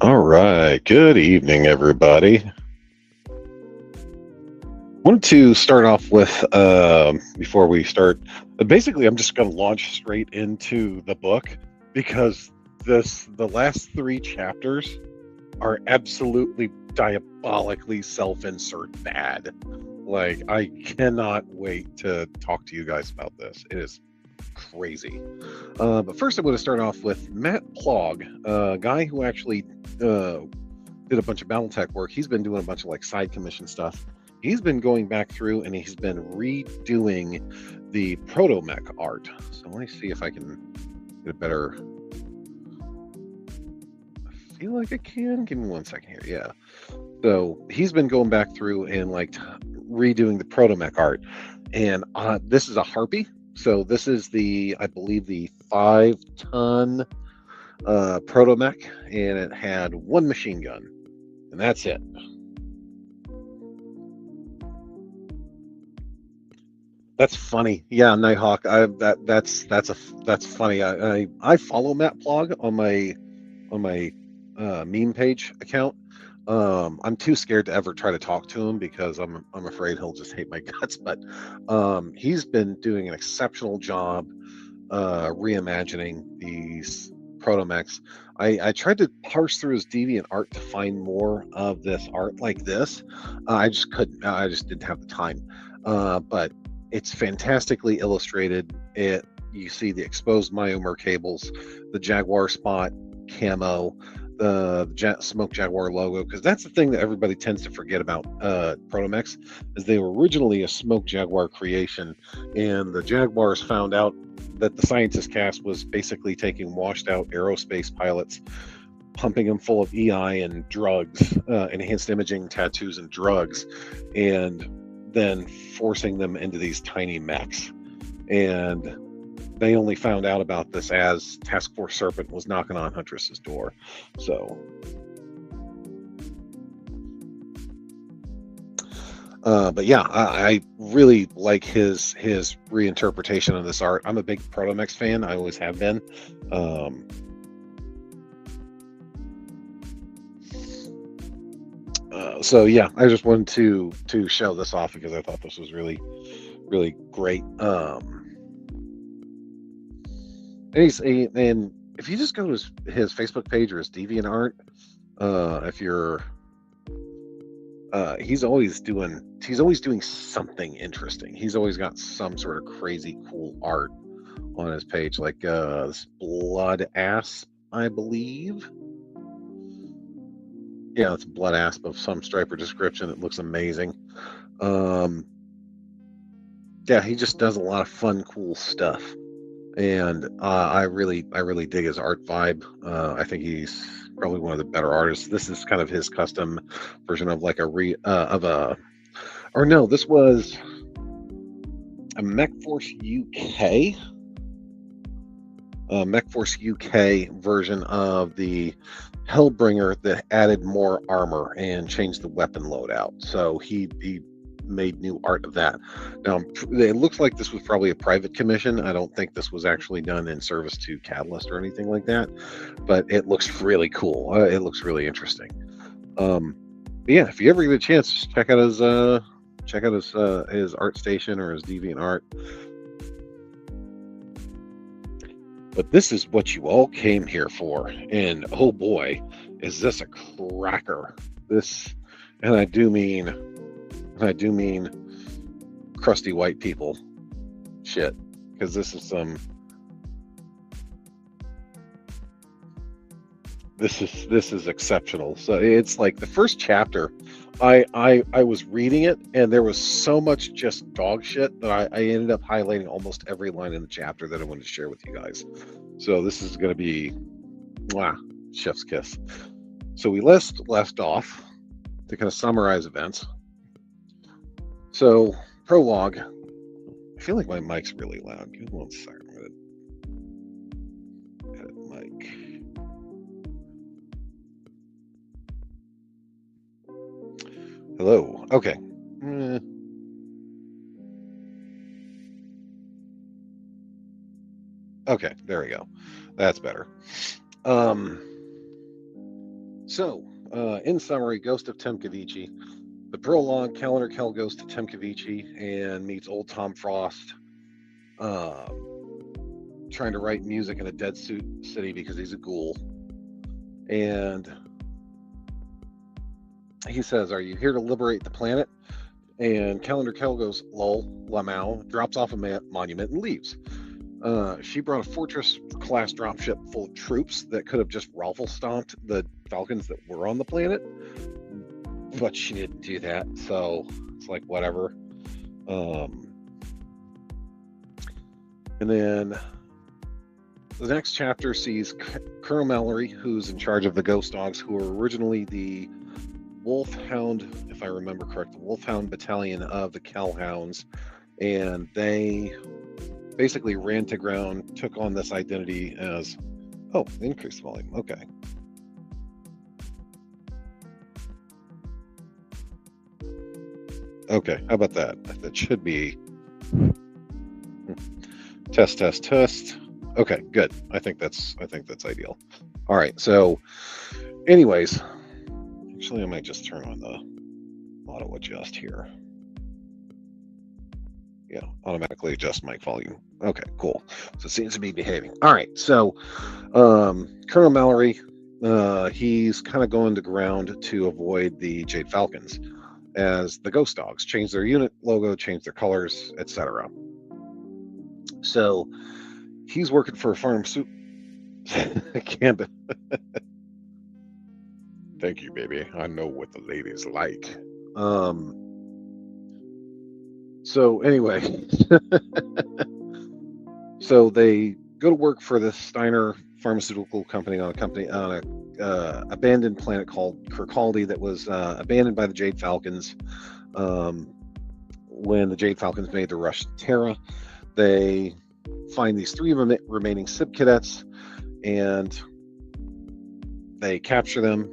All right. Good evening, everybody. Wanted to start off with before we start. Basically, I'm just going to launch straight into the book because the last three chapters are absolutely diabolically self-insert bad. Like, I cannot wait to talk to you guys about this. It is crazy. But first, I'm going to start off with Matt Plog, a guy who actually did a bunch of BattleTech work. He's been doing a bunch of like side commission stuff. He's been going back through and he's been redoing the proto-mech art. So let me see if I can get a better. I feel like I can. Give me 1 second here. Yeah. So he's been going back through and like redoing the proto-mech art. And this is a Harpy. So this is I believe the 5-ton proto-mech, and it had one machine gun, and that's it. That's funny. Yeah, Nighthawk. That's funny. I follow Matt Plog on my meme page account. I'm too scared to ever try to talk to him because I'm afraid he'll just hate my guts. But he's been doing an exceptional job reimagining these protomechs. I tried to parse through his deviant art to find more of this art like this. I just couldn't. I just didn't have the time. But it's fantastically illustrated. You see the exposed myomer cables, the Jaguar spot camo, the Smoke Jaguar logo, because that's the thing that everybody tends to forget about protomechs, is they were originally a Smoke Jaguar creation, and the Jaguars found out that the scientist cast was basically taking washed out aerospace pilots, pumping them full of EI and drugs, enhanced imaging, tattoos, and drugs, and then forcing them into these tiny mechs. And they only found out about this as Task Force Serpent was knocking on Huntress's door. So, but yeah, I really like his reinterpretation of this art. I'm a big Protomex fan. I always have been. So yeah, I just wanted to show this off because I thought this was really great. And if you just go to his Facebook page or his DeviantArt, if you're he's always doing something interesting. He's always got some sort of crazy cool art on his page, like this blood asp, I believe. Yeah, it's blood asp of some stripe or description. It looks amazing. Yeah, he just does a lot of fun, cool stuff, and I really dig his art vibe. I think he's probably one of the better artists. This is kind of his custom version of like or no, this was a MechForce UK. MechForce UK version of the Hellbringer that added more armor and changed the weapon loadout. So he made new art of that. Now it looks like this was probably a private commission. I don't think this was actually done in service to Catalyst or anything like that, but it looks really cool. It looks really interesting. Yeah, if you ever get a chance, check out his art station or his deviant art. But this is what you all came here for, and oh boy, is this a cracker. This, and I do mean crusty white people shit, because this is exceptional. So it's like the first chapter, I was reading it and there was so much just dog shit that I ended up highlighting almost every line in the chapter that I wanted to share with you guys. So this is going to be chef's kiss. So we left off to kind of summarize events. So prologue. I feel like my mic's really loud. Give me 1 second. I'm gonna edit mic. Hello. Okay. Okay, there we go. That's better. So, in summary, Ghost of Timkovichi. The prologue, Calendar Kell goes to Timkovichi and meets old Tom Frost, uh, trying to write music in a dead city because he's a ghoul. And he says, "Are you here to liberate the planet?" And Calendar Kell goes, "Lol, Lamau," drops off a monument and leaves. She brought a Fortress-class dropship full of troops that could have just raffle stomped the Falcons that were on the planet, but she didn't do that, so it's like, whatever. And then the next chapter sees Colonel Mallory, who's in charge of the Ghost Dogs, who were originally the Wolfhound, if I remember correct, the Wolfhound Battalion of the Kellhounds, and they basically ran to ground, took on this identity as, oh, increased volume, okay. Okay, how about that? That should be test, test, test. Okay, good. I think that's ideal. All right, so anyways, actually I might just turn on the auto adjust here. Yeah, automatically adjust mic volume. Okay, cool. So it seems to be behaving. All right, so Colonel Mallory, he's kind of going to ground to avoid the Jade Falcons, as the Ghost Dogs change their unit logo, change their colors, etc. So he's working for a pharmaceutical. Can't. Thank you, baby. I know what the ladies like. So anyway, so they go to work for this Steiner pharmaceutical company on a abandoned planet called Kirkaldy that was abandoned by the Jade Falcons. When the Jade Falcons made the rush to Terra, they find these 3 remaining SIB cadets, and they capture them.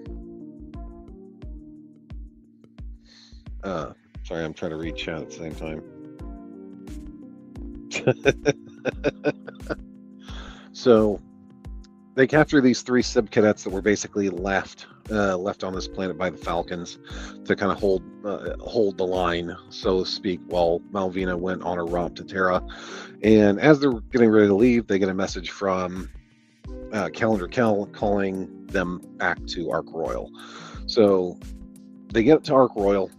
Sorry, I'm trying to read chat at the same time. So they capture these 3 SIB cadets that were basically left on this planet by the Falcons to kind of hold the line, so to speak, while Malvina went on a romp to Terra. And as they're getting ready to leave, they get a message from Calendar Kell calling them back to Ark Royal. So they get to Ark Royal.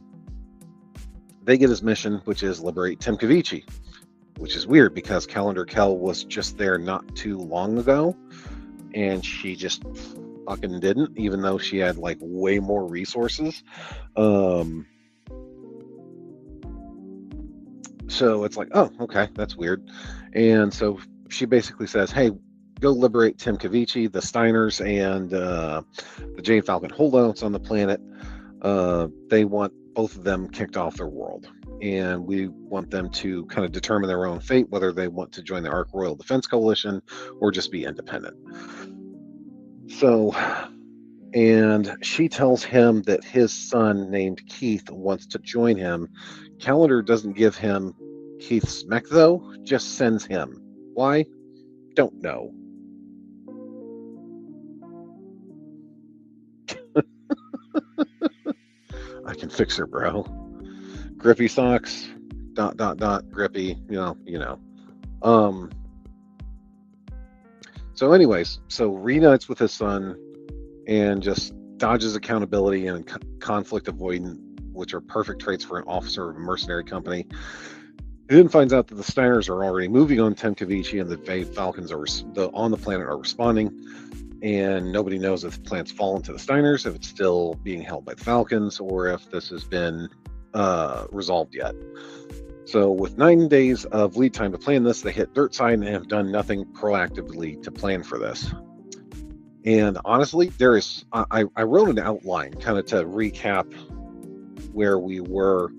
They get his mission, which is liberate Timkovichi, which is weird because Calendar Kell was just there not too long ago, and she just fucking didn't, even though she had like way more resources. So it's like, oh, okay, that's weird. And so she basically says, hey, go liberate Timkovichi, the Steiners, and the Jade Falcon holdouts on the planet. They want both of them kicked off their world, and we want them to kind of determine their own fate, whether they want to join the Ark Royal Defense Coalition or just be independent. So, and she tells him that his son named Keith wants to join him. Calendar doesn't give him Keith's mech, though, just sends him. Why? Don't know. I can fix her, bro. Grippy socks, ... grippy, you know. So anyways, so reunites with his son and just dodges accountability and conflict avoidance, which are perfect traits for an officer of a mercenary company. He then finds out that the Steiners are already moving on Timkovichi, and the Jade Falcons on the planet are responding, and nobody knows if the planet's fallen to the Steiners, if it's still being held by the Falcons, or if this has been resolved yet. So with 9 days of lead time to plan this, they hit dirt side and have done nothing proactively to plan for this. And honestly, I wrote an outline kind of to recap where we were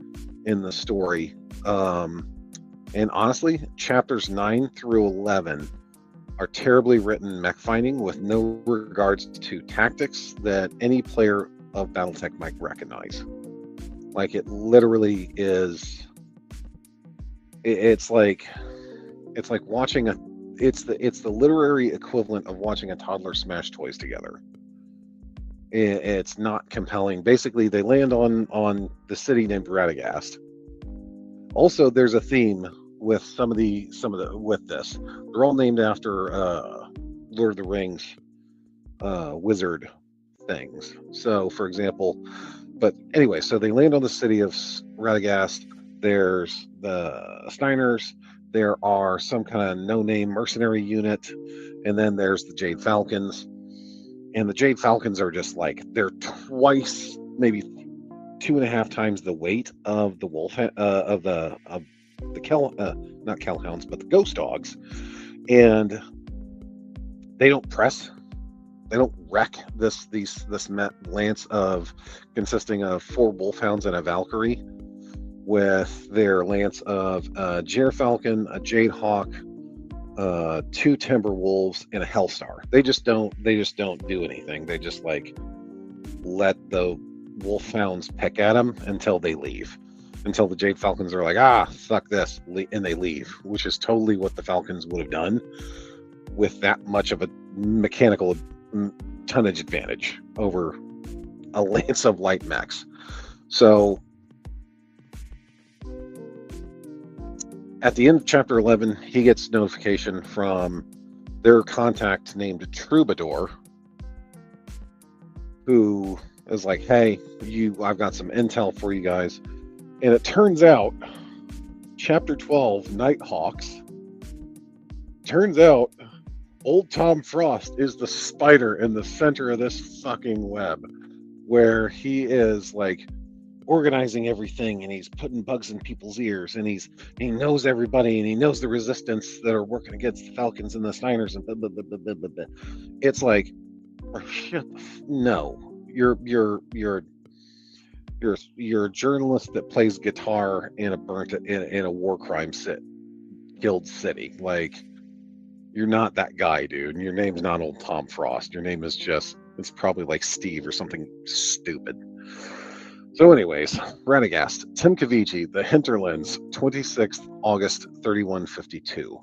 in the story. And honestly, chapters 9 through 11 are terribly written mech finding with no regards to tactics that any player of Battletech might recognize. Like, it literally is. It's like watching it's the literary equivalent of watching a toddler smash toys together. It's not compelling. Basically, they land on the city named Radagast. Also, there's a theme with some of the with this. They're all named after Lord of the Rings wizard things. So, for example, but anyway, so they land on the city of Radagast. There's the Steiners. There are some kind of no-name mercenary unit, and then there's the Jade Falcons. And the Jade Falcons are just like they're twice, maybe 2.5 times the weight of the wolf of the not Kellhounds, but the Ghost Dogs, and they don't press. They don't wreck this lance of consisting of 4 wolfhounds and a Valkyrie with their lance of a Falcon, a Jade Hawk, 2 Timber Wolves, and a Hellstar. They just don't do anything. They just like let the wolfhounds peck at them until they leave. Until the Jade Falcons are like, fuck this, and they leave, which is totally what the Falcons would have done with that much of a mechanical tonnage advantage over a lance of light mechs. So at the end of chapter 11, he gets notification from their contact named Troubadour, who is like, hey, I've got some intel for you guys. And it turns out, chapter 12, Nighthawks, turns out old Tom Frost is the spider in the center of this fucking web, where he is like organizing everything, and he's putting bugs in people's ears, and he knows everybody, and he knows the resistance that are working against the Falcons and the Steiners and blah, blah, blah, blah, blah, blah, blah. It's like, no, you're a journalist that plays guitar in a war crime guild city. Like, you're not that guy, dude. Your name's not old Tom Frost. Your name is it's probably like Steve or something stupid. So anyways, Radagast, Timkovichi, the Hinterlands, 26th August 3152.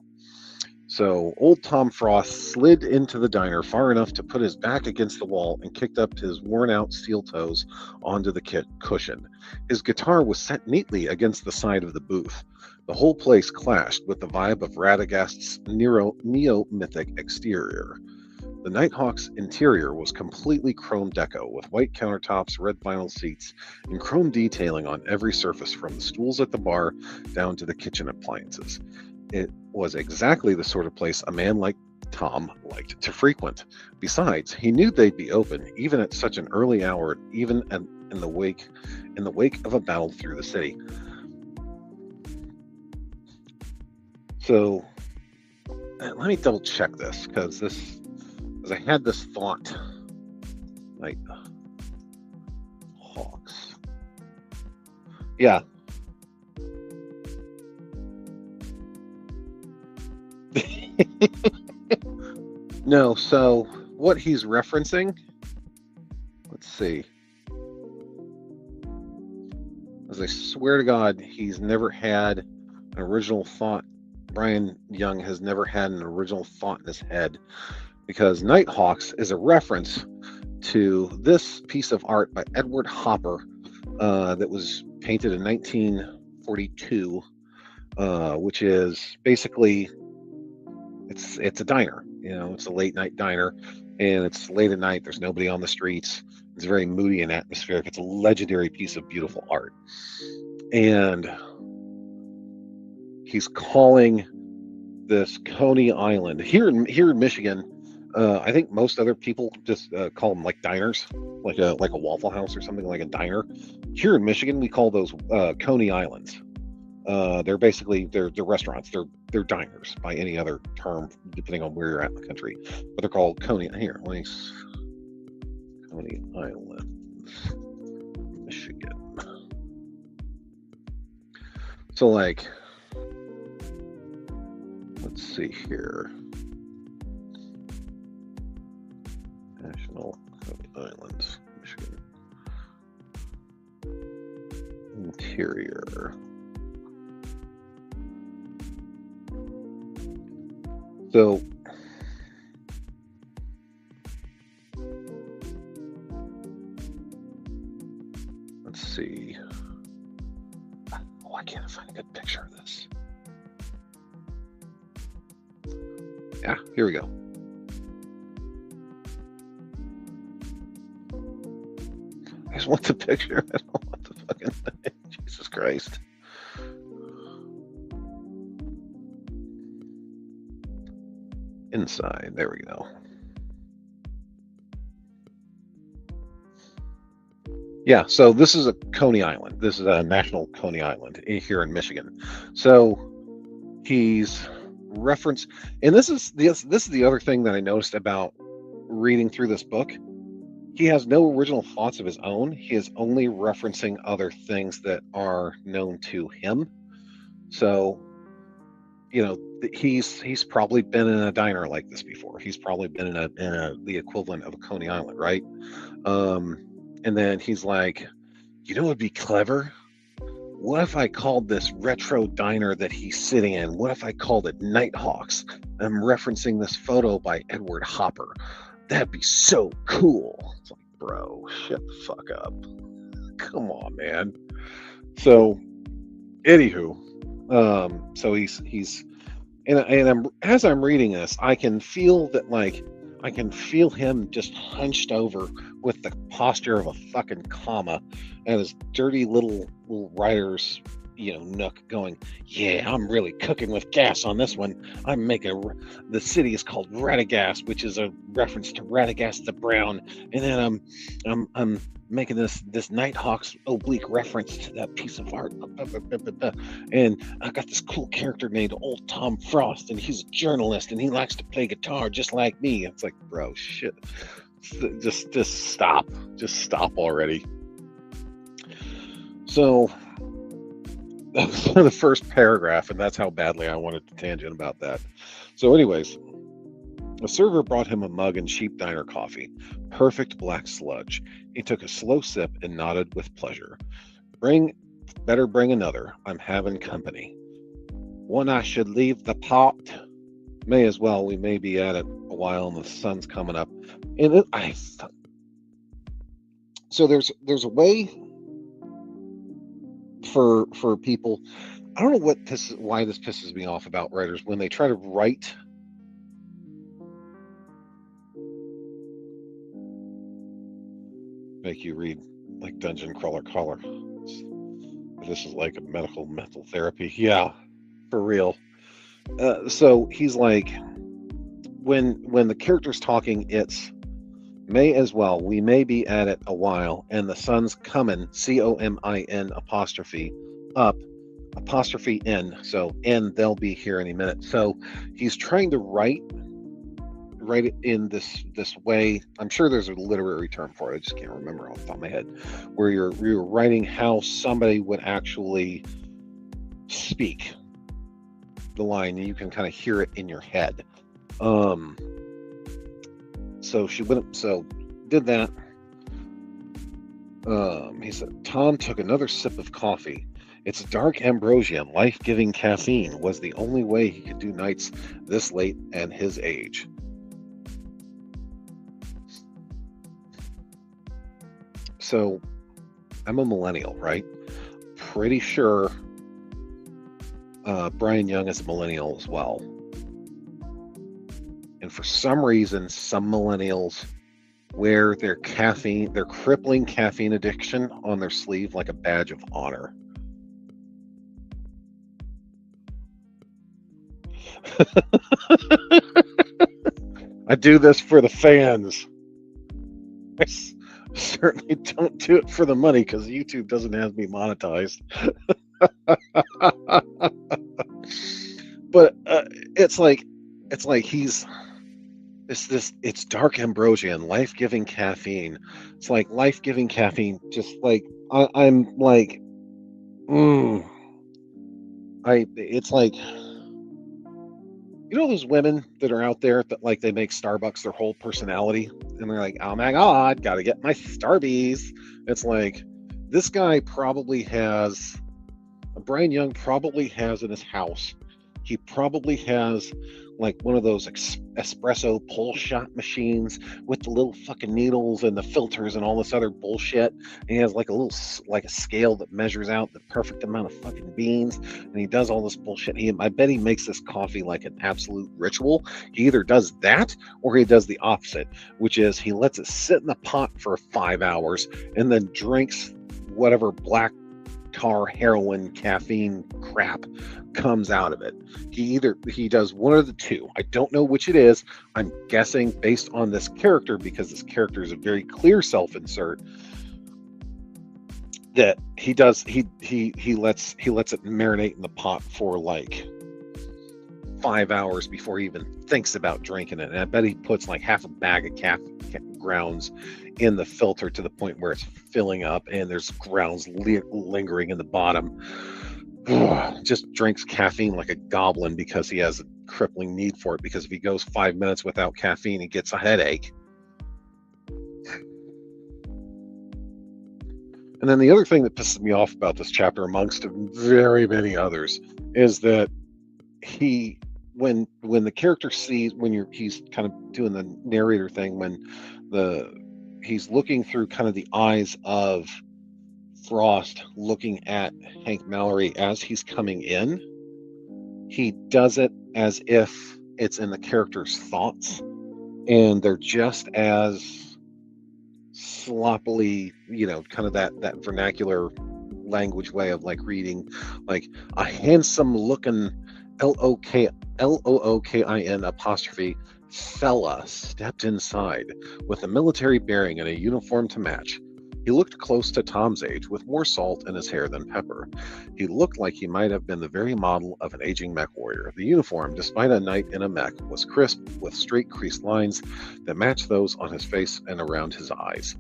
So old Tom Frost slid into the diner far enough to put his back against the wall and kicked up his worn-out steel toes onto the cushion. His guitar was set neatly against the side of the booth. The whole place clashed with the vibe of Radagast's neo-mythic exterior. The Nighthawk's interior was completely chrome deco, with white countertops, red vinyl seats, and chrome detailing on every surface, from the stools at the bar down to the kitchen appliances. It was exactly the sort of place a man like Tom liked to frequent. Besides, he knew they'd be open, even at such an early hour, even in the wake of a battle through the city. So, let me double check this, because I had this thought, like, Hawks. Yeah. No, so what he's referencing, let's see. As I swear to God, he's never had an original thought. Brian Young has never had an original thought in his head, because Nighthawks is a reference to this piece of art by Edward Hopper that was painted in 1942, which is basically, it's a diner. It's a late night diner, and it's late at night. There's nobody on the streets. It's very moody and atmospheric. It's a legendary piece of beautiful art. And he's calling this Coney Island here in Michigan. I think most other people just call them like diners, like a Waffle House or something, like a diner. Here in Michigan, we call those Coney Islands. They're basically they're restaurants. They're diners by any other term, depending on where you're at in the country. But they're called Coney. Here, Coney Islands, Michigan. So, like, let's see here. National Coney Islands, Michigan. Interior. So find a good picture of this. Yeah, here we go. I just want the picture. I don't want the fucking thing. Jesus Christ. Inside. There we go. Yeah, so this is a Coney Island. This is a national Coney Island here in Michigan. So he's referenced, and this is the other thing that I noticed about reading through this book. He has no original thoughts of his own. He is only referencing other things that are known to him. So, you know, he's probably been in a diner like this before. He's probably been in the equivalent of a Coney Island, right? And then he's like, you know, it'd be clever. What if I called this retro diner that he's sitting in? What if I called it Nighthawks? I'm referencing this photo by Edward Hopper. That'd be so cool. It's like, bro, shut the fuck up. Come on, man. So, anywho, so he's and I'm as I'm reading this, I can feel that, like, I can feel him just hunched over with the posture of a fucking comma and his dirty little writer's, you know, nook going, yeah, I'm really cooking with gas on this one. I'm making the city is called Radagast, which is a reference to Radagast the Brown, and then I'm making this Nighthawks oblique reference to that piece of art, and I got this cool character named Old Tom Frost, and he's a journalist and he likes to play guitar just like me. It's like, bro, shit, just stop already. So that's the first paragraph, and that's how badly I wanted to tangent about that. So anyways, a server brought him a mug and cheap diner coffee, perfect black sludge. He took a slow sip and nodded with pleasure. Better bring another. I'm having company. One I should leave the pot. May as well. We may be at it a while, and the sun's coming up. And so there's a way for people. I don't know why this pisses me off about writers when they try to write. Make you read like Dungeon Crawler Caller. This is like a mental therapy. Yeah, for real. So he's like, when the character's talking, it's may as well. We may be at it a while, and the sun's coming. COMIN apostrophe up apostrophe N. So N, they'll be here any minute. So he's trying to write it in this way. I'm sure there's a literary term for it. I just can't remember off the top of my head. Where you're writing how somebody would actually speak the line, and you can kind of hear it in your head. So she went. So did that. He said Tom took another sip of coffee. Its dark ambrosia and life-giving caffeine was the only way he could do nights this late and his age. So, I'm a millennial, right? Pretty sure Brian Young is a millennial as well. And for some reason, some millennials wear their crippling caffeine addiction on their sleeve like a badge of honor. I do this for the fans. I certainly don't do it for the money because YouTube doesn't have me monetized. But it's like it's dark ambrosia and life-giving caffeine. It's like life-giving caffeine. Just like I'm like, it's like, you know those women that are out there that like they make Starbucks their whole personality, and they're like, oh my god, gotta get my Starbies. It's like, this guy probably has, Brian Young probably has in his house, he probably has like one of those espresso pull shot machines with the little fucking needles and the filters and all this other bullshit. And he has like a little like a scale that measures out the perfect amount of fucking beans. And he does all this bullshit. I bet he makes this coffee like an absolute ritual. He either does that or he does the opposite, which is he lets it sit in the pot for 5 hours and then drinks whatever black tar, heroin, caffeine crap comes out of it. He does one of the two. I don't know which it is. I'm guessing based on this character, because this character is a very clear self-insert, that he lets it marinate in the pot for like 5 hours before he even thinks about drinking it. And I bet he puts like half a bag of grounds in the filter to the point where it's filling up and there's grounds lingering in the bottom. Just drinks caffeine like a goblin because he has a crippling need for it, because if he goes 5 minutes without caffeine, he gets a headache. And then the other thing that pisses me off about this chapter, amongst very many others, is that when the character sees, he's kind of doing the narrator thing, when he's looking through kind of the eyes of Frost, looking at Hank Mallory as he's coming in, he does it as if it's in the character's thoughts, and they're just as sloppily, kind of that vernacular language way of like reading, like a handsome looking Lookin apostrophe fella stepped inside with a military bearing and a uniform to match. He looked close to Tom's age, with more salt in his hair than pepper. He looked like he might have been the very model of an aging mech warrior. The uniform, despite a knight in a mech, was crisp, with straight creased lines that matched those on his face and around his eyes.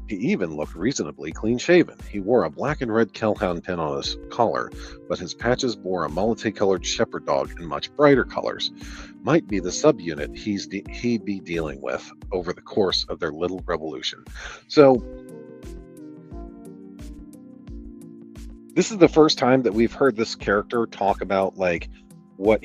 He even looked reasonably clean-shaven. He wore a black and red Kellhound pin on his collar, but his patches bore a multicolored shepherd dog in much brighter colors. Might be the subunit he'd be dealing with over the course of their little revolution. So, this is the first time that we've heard this character talk about like what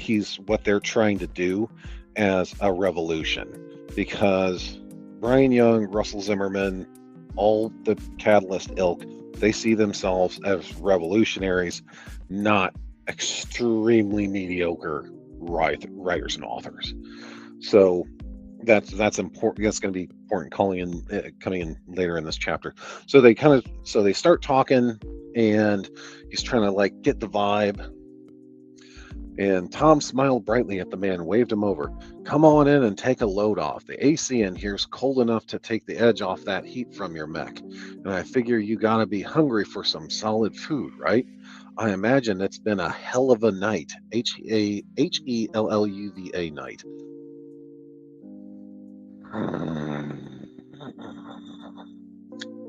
they're trying to do as a revolution, because Brian Young, Russell Zimmerman, all the Catalyst ilk, they see themselves as revolutionaries, not extremely mediocre writers and authors. So that's important. That's going to be important coming in later in this chapter. So they start talking, and he's trying to like get the vibe. And Tom smiled brightly at the man, waved him over. Come on in and take a load off. The AC in here's cold enough to take the edge off that heat from your mech. And I figure you gotta be hungry for some solid food, right? I imagine it's been a hell of a night. HELLUVA night.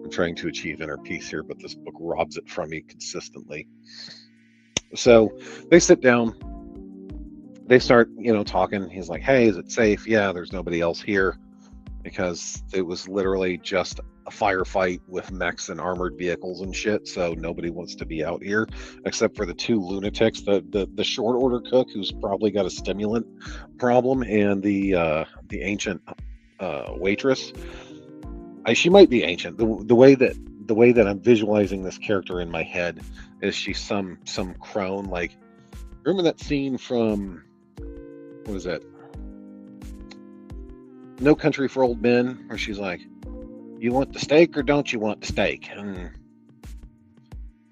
I'm trying to achieve inner peace here, but this book robs it from me consistently. So they sit down, they start, talking. He's like, hey, is it safe? Yeah, there's nobody else here, because it was literally just a firefight with mechs and armored vehicles and shit. So nobody wants to be out here except for the two lunatics, the short order cook, who's probably got a stimulant problem, and the ancient waitress. She might be ancient. The way that I'm visualizing this character in my head is she's some crone. Like, remember that scene from, what is that? No Country for Old Men, where she's like, you want the steak or don't you want the steak? And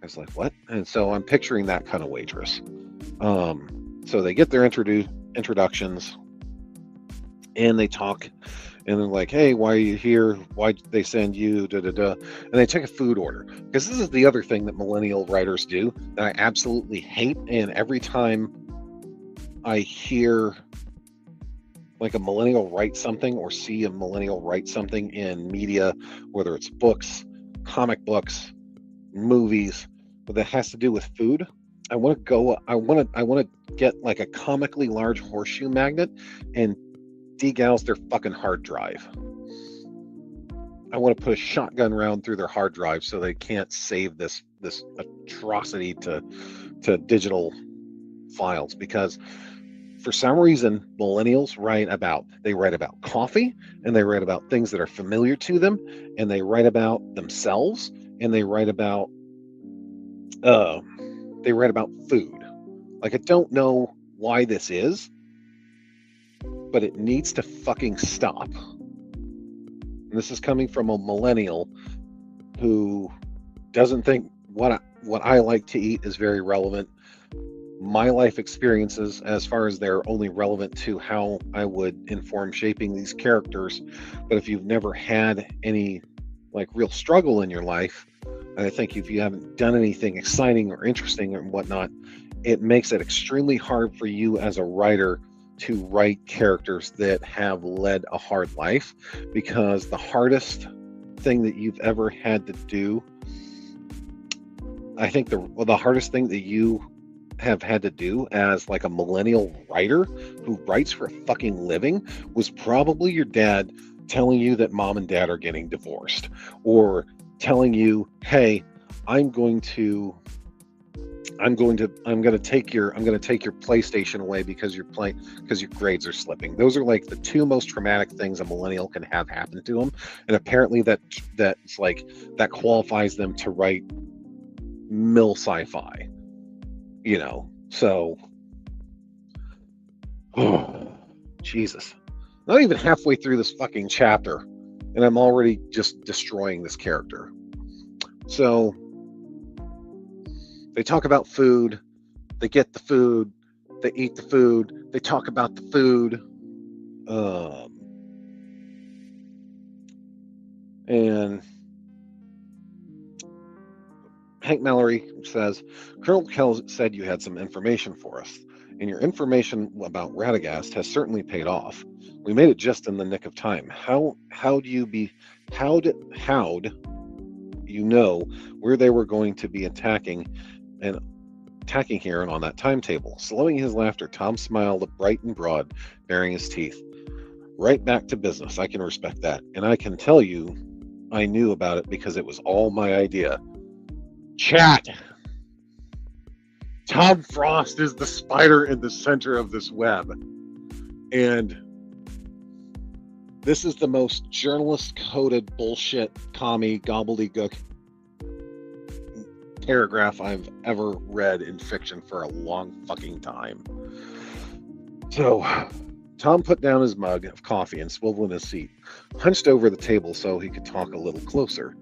I was like, what? And so I'm picturing that kind of waitress. So they get their introductions, and they talk, and they're like, hey, why are you here? Why'd they send you? And they take a food order. Because this is the other thing that millennial writers do that I absolutely hate. And every time I hear like a millennial write something, or see a millennial write something in media, whether it's books, comic books, movies, that has to do with food, I want to get like a comically large horseshoe magnet and degauss their fucking hard drive. I want to put a shotgun round through their hard drive so they can't save this atrocity to digital files, because For some reason, millennials they write about coffee, and they write about things that are familiar to them, and they write about themselves, and uh, they write about food. Like, I don't know why this is, but it needs to fucking stop. And this is coming from a millennial who doesn't think what I like to eat is very relevant. My life experiences, as far as they're only relevant to how I would inform shaping these characters. But if you've never had any like real struggle in your life, and I think if you haven't done anything exciting or interesting and whatnot, it makes it extremely hard for you as a writer to write characters that have led a hard life, because the hardest thing that you've ever had to do, I think the hardest thing that you have had to do as like a millennial writer who writes for a fucking living was probably your dad telling you that mom and dad are getting divorced, or telling you, hey, I'm going to take your PlayStation away because your grades are slipping. Those are like the two most traumatic things a millennial can have happen to them, and apparently that's like that qualifies them to write mill sci-fi, you know. So, oh, Jesus, not even halfway through this fucking chapter, and I'm already just destroying this character. So they talk about food, they get the food, they eat the food, they talk about the food, and Hank Mallory says, Colonel Kell said you had some information for us, and your information about Radagast has certainly paid off. We made it just in the nick of time. How'd you know where they were going to be attacking here and on that timetable? Slowing his laughter, Tom smiled bright and broad, baring his teeth. Right back to business. I can respect that. And I can tell you I knew about it because it was all my idea. Chat! Tom Frost is the spider in the center of this web. And this is the most journalist-coded bullshit, commie, gobbledygook paragraph I've ever read in fiction for a long fucking time. So, Tom put down his mug of coffee and swiveled in his seat, hunched over the table so he could talk a little closer.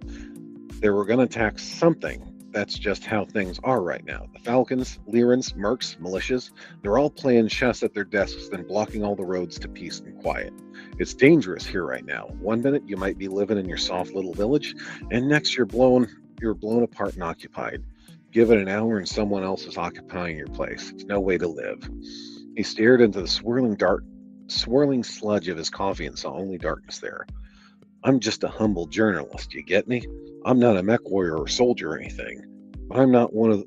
They were going to attack something. That's just how things are right now. The Falcons, Lyrans, Mercs, militias, they're all playing chess at their desks and blocking all the roads to peace and quiet. It's dangerous here right now. One minute you might be living in your soft little village, and next you're blown apart and occupied. Give it an hour and someone else is occupying your place. It's no way to live. He stared into the swirling sludge of his coffee and saw only darkness there. I'm just a humble journalist, you get me? I'm not a mech warrior or soldier or anything. But I'm not one of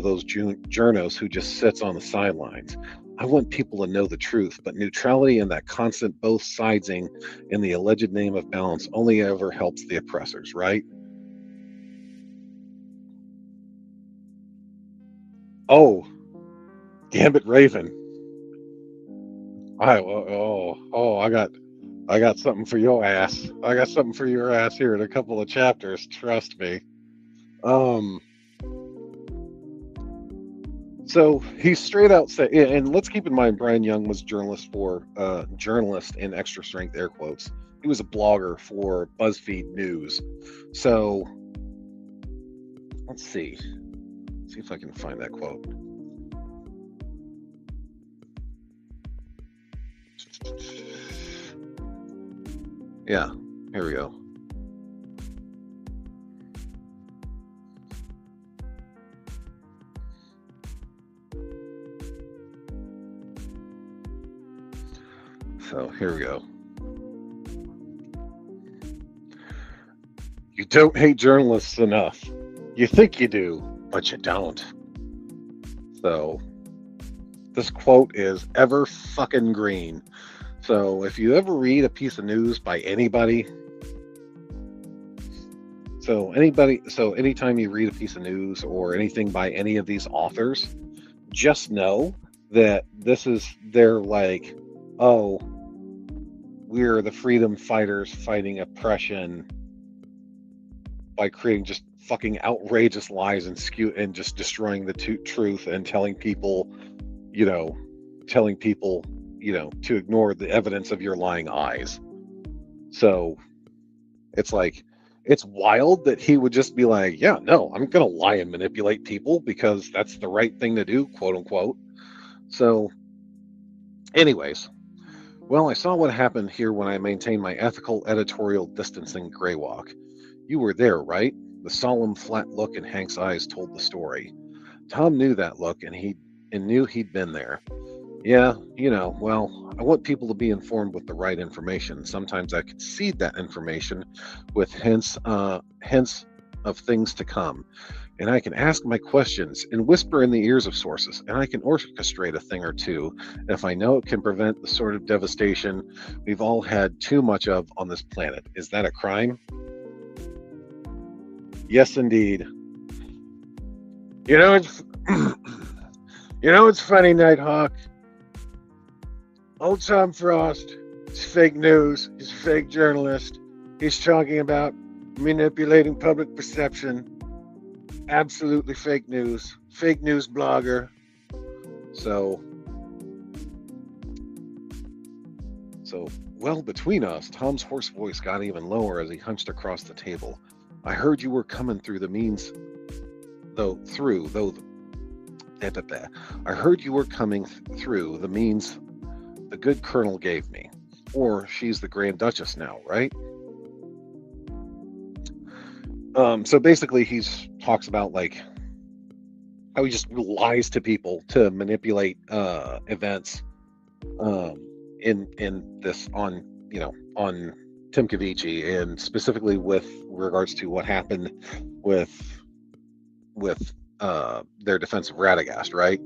those journos who just sits on the sidelines. I want people to know the truth, but neutrality and that constant both sidesing in the alleged name of balance only ever helps the oppressors, right? Oh, Gambit Raven. I got something for your ass. I got something for your ass here in a couple of chapters. Trust me. So he straight out said, and let's keep in mind, Brian Young was journalist in extra strength air quotes. He was a blogger for BuzzFeed News. So let's see if I can find that quote. Yeah, here we go. So here we go. You don't hate journalists enough. You think you do, but you don't. So this quote is ever fucking green. So if you ever read a piece of news by anybody, so anytime you read a piece of news or anything by any of these authors, just know that they're like, oh, we're the freedom fighters fighting oppression by creating just fucking outrageous lies and just destroying the truth and you know, telling people, to ignore the evidence of your lying eyes. So it's like, it's wild that he would just be like, yeah, no, I'm going to lie and manipulate people because that's the right thing to do, quote unquote. So, anyways, well, I saw what happened here when I maintained my ethical editorial distancing graywalk. You were there, right? The solemn, flat look in Hank's eyes told the story. Tom knew that look, and knew he'd been there. Yeah, well, I want people to be informed with the right information. Sometimes I concede that information with hints of things to come. And I can ask my questions and whisper in the ears of sources, and I can orchestrate a thing or two if I know it can prevent the sort of devastation we've all had too much of on this planet. Is that a crime? Yes, indeed. You know, it's it's funny, Nighthawk. Old Tom Frost is fake news. He's a fake journalist. He's talking about manipulating public perception. Absolutely fake news. Fake news blogger. So, well, between us, Tom's hoarse voice got even lower as he hunched across the table. I heard you were coming through the means, I heard you were coming through the means the good colonel gave me. Or she's the Grand Duchess now, right? So basically he talks about like how he just lies to people to manipulate events in this on Timkovichi, and specifically with regards to what happened with their defense of Radagast, right?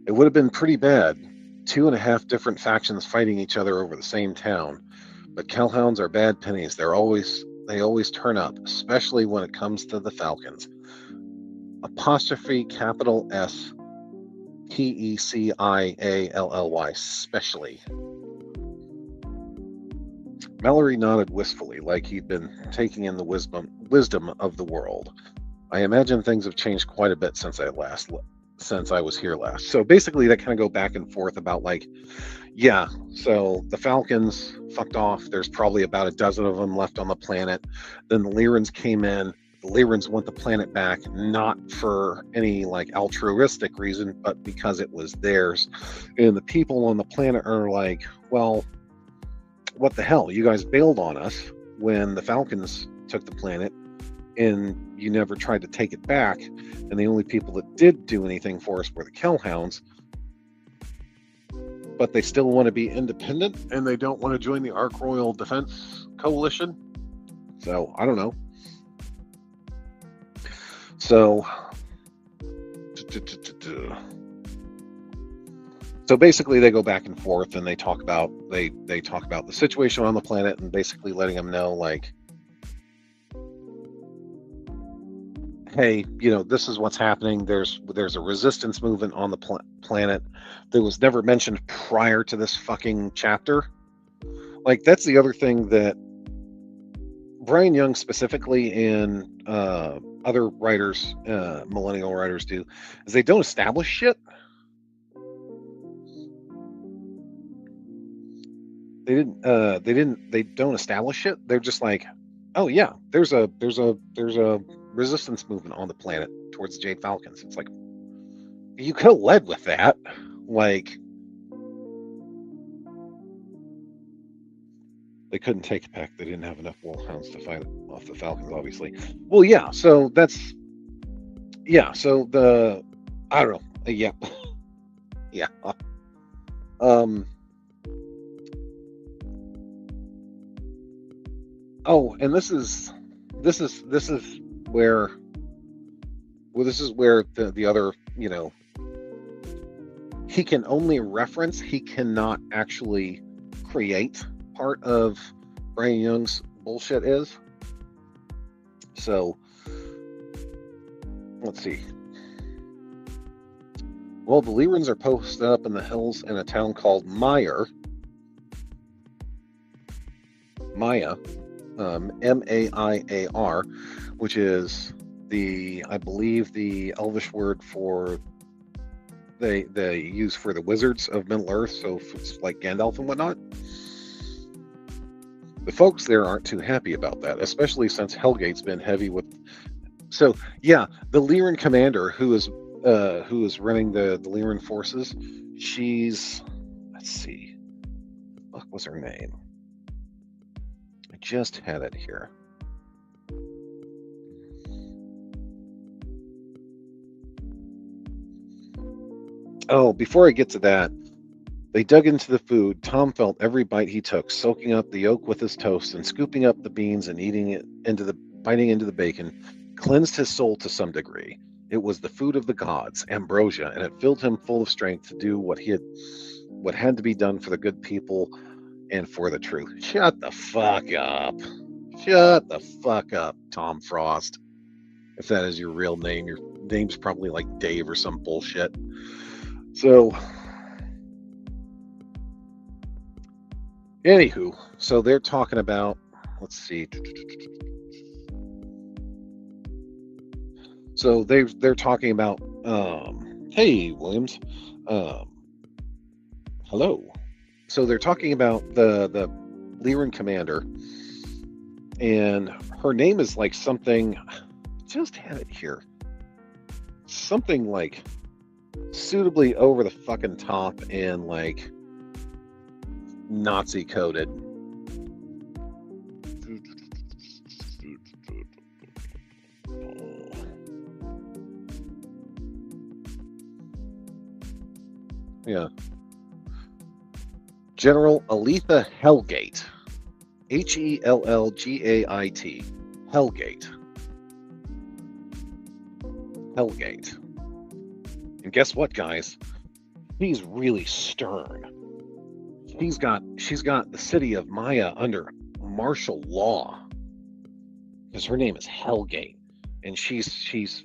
It would have been pretty bad. 2.5 different factions fighting each other over the same town. But Kellhounds are bad pennies. They always turn up, especially when it comes to the Falcons. Apostrophe capital S Pecially, especially. Mallory nodded wistfully, like he'd been taking in the wisdom of the world. I imagine things have changed quite a bit since I was here last. So basically, they kind of go back and forth about like, yeah, so the Falcons fucked off. There's probably about a dozen of them left on the planet. Then the Lyrans came in. The Lyrans want the planet back, not for any like altruistic reason, but because it was theirs. And the people on the planet are like, well, what the hell? You guys bailed on us when the Falcons took the planet, and you never tried to take it back. And the only people that did do anything for us were the Kellhounds. But they still want to be independent, and they don't want to join the Ark Royal Defense Coalition. So, I don't know. So basically they go back and forth, and they talk about the situation on the planet, and basically letting them know like, hey, this is what's happening. There's a resistance movement on the planet that was never mentioned prior to this fucking chapter. Like, that's the other thing that Brian Young specifically and other writers, millennial writers, do, is they don't establish shit. They don't establish it. They're just like, oh yeah, there's a resistance movement on the planet towards the Jade Falcons. It's like, you could have led with that. Like, they couldn't take it back. They didn't have enough wolfhounds to fight off the Falcons, obviously. Well, yeah, so that's, yeah, so I don't know. Yeah. Yeah. Oh, and this is where, well, this is where the other, he can only reference, he cannot actually create part of Brian Young's bullshit is. So let's see. Well, the Lyrans are posted up in the hills in a town called Maya, Maiar, which is I believe the Elvish word for they use for the wizards of Middle Earth, so it's like Gandalf and whatnot. The folks there aren't too happy about that, especially since Hellgate's been heavy with. So yeah, the Lyran commander who is running the Lyran forces, she's, let's see, what was her name? I just had it here. Oh, before I get to that, they dug into the food. Tom felt every bite he took, soaking up the yolk with his toast and scooping up the beans and biting into the bacon, cleansed his soul to some degree. It was the food of the gods, ambrosia, and it filled him full of strength to do what had to be done for the good people and for the truth. Shut the fuck up. Shut the fuck up, Tom Frost. If that is your real name, your name's probably like Dave or some bullshit. So, anywho, so they're talking about, let's see. So they're talking about, hey, Williams, hello. So they're talking about the Lyran commander, and her name is like something, just had it here, something like suitably over the fucking top and like Nazi coded. Yeah. General Aletha Hellgate. Hellgait. Hellgate. Hellgate. And guess what, guys? She's really stern. She's got the city of Maya under martial law. Because her name is Hellgate. And she's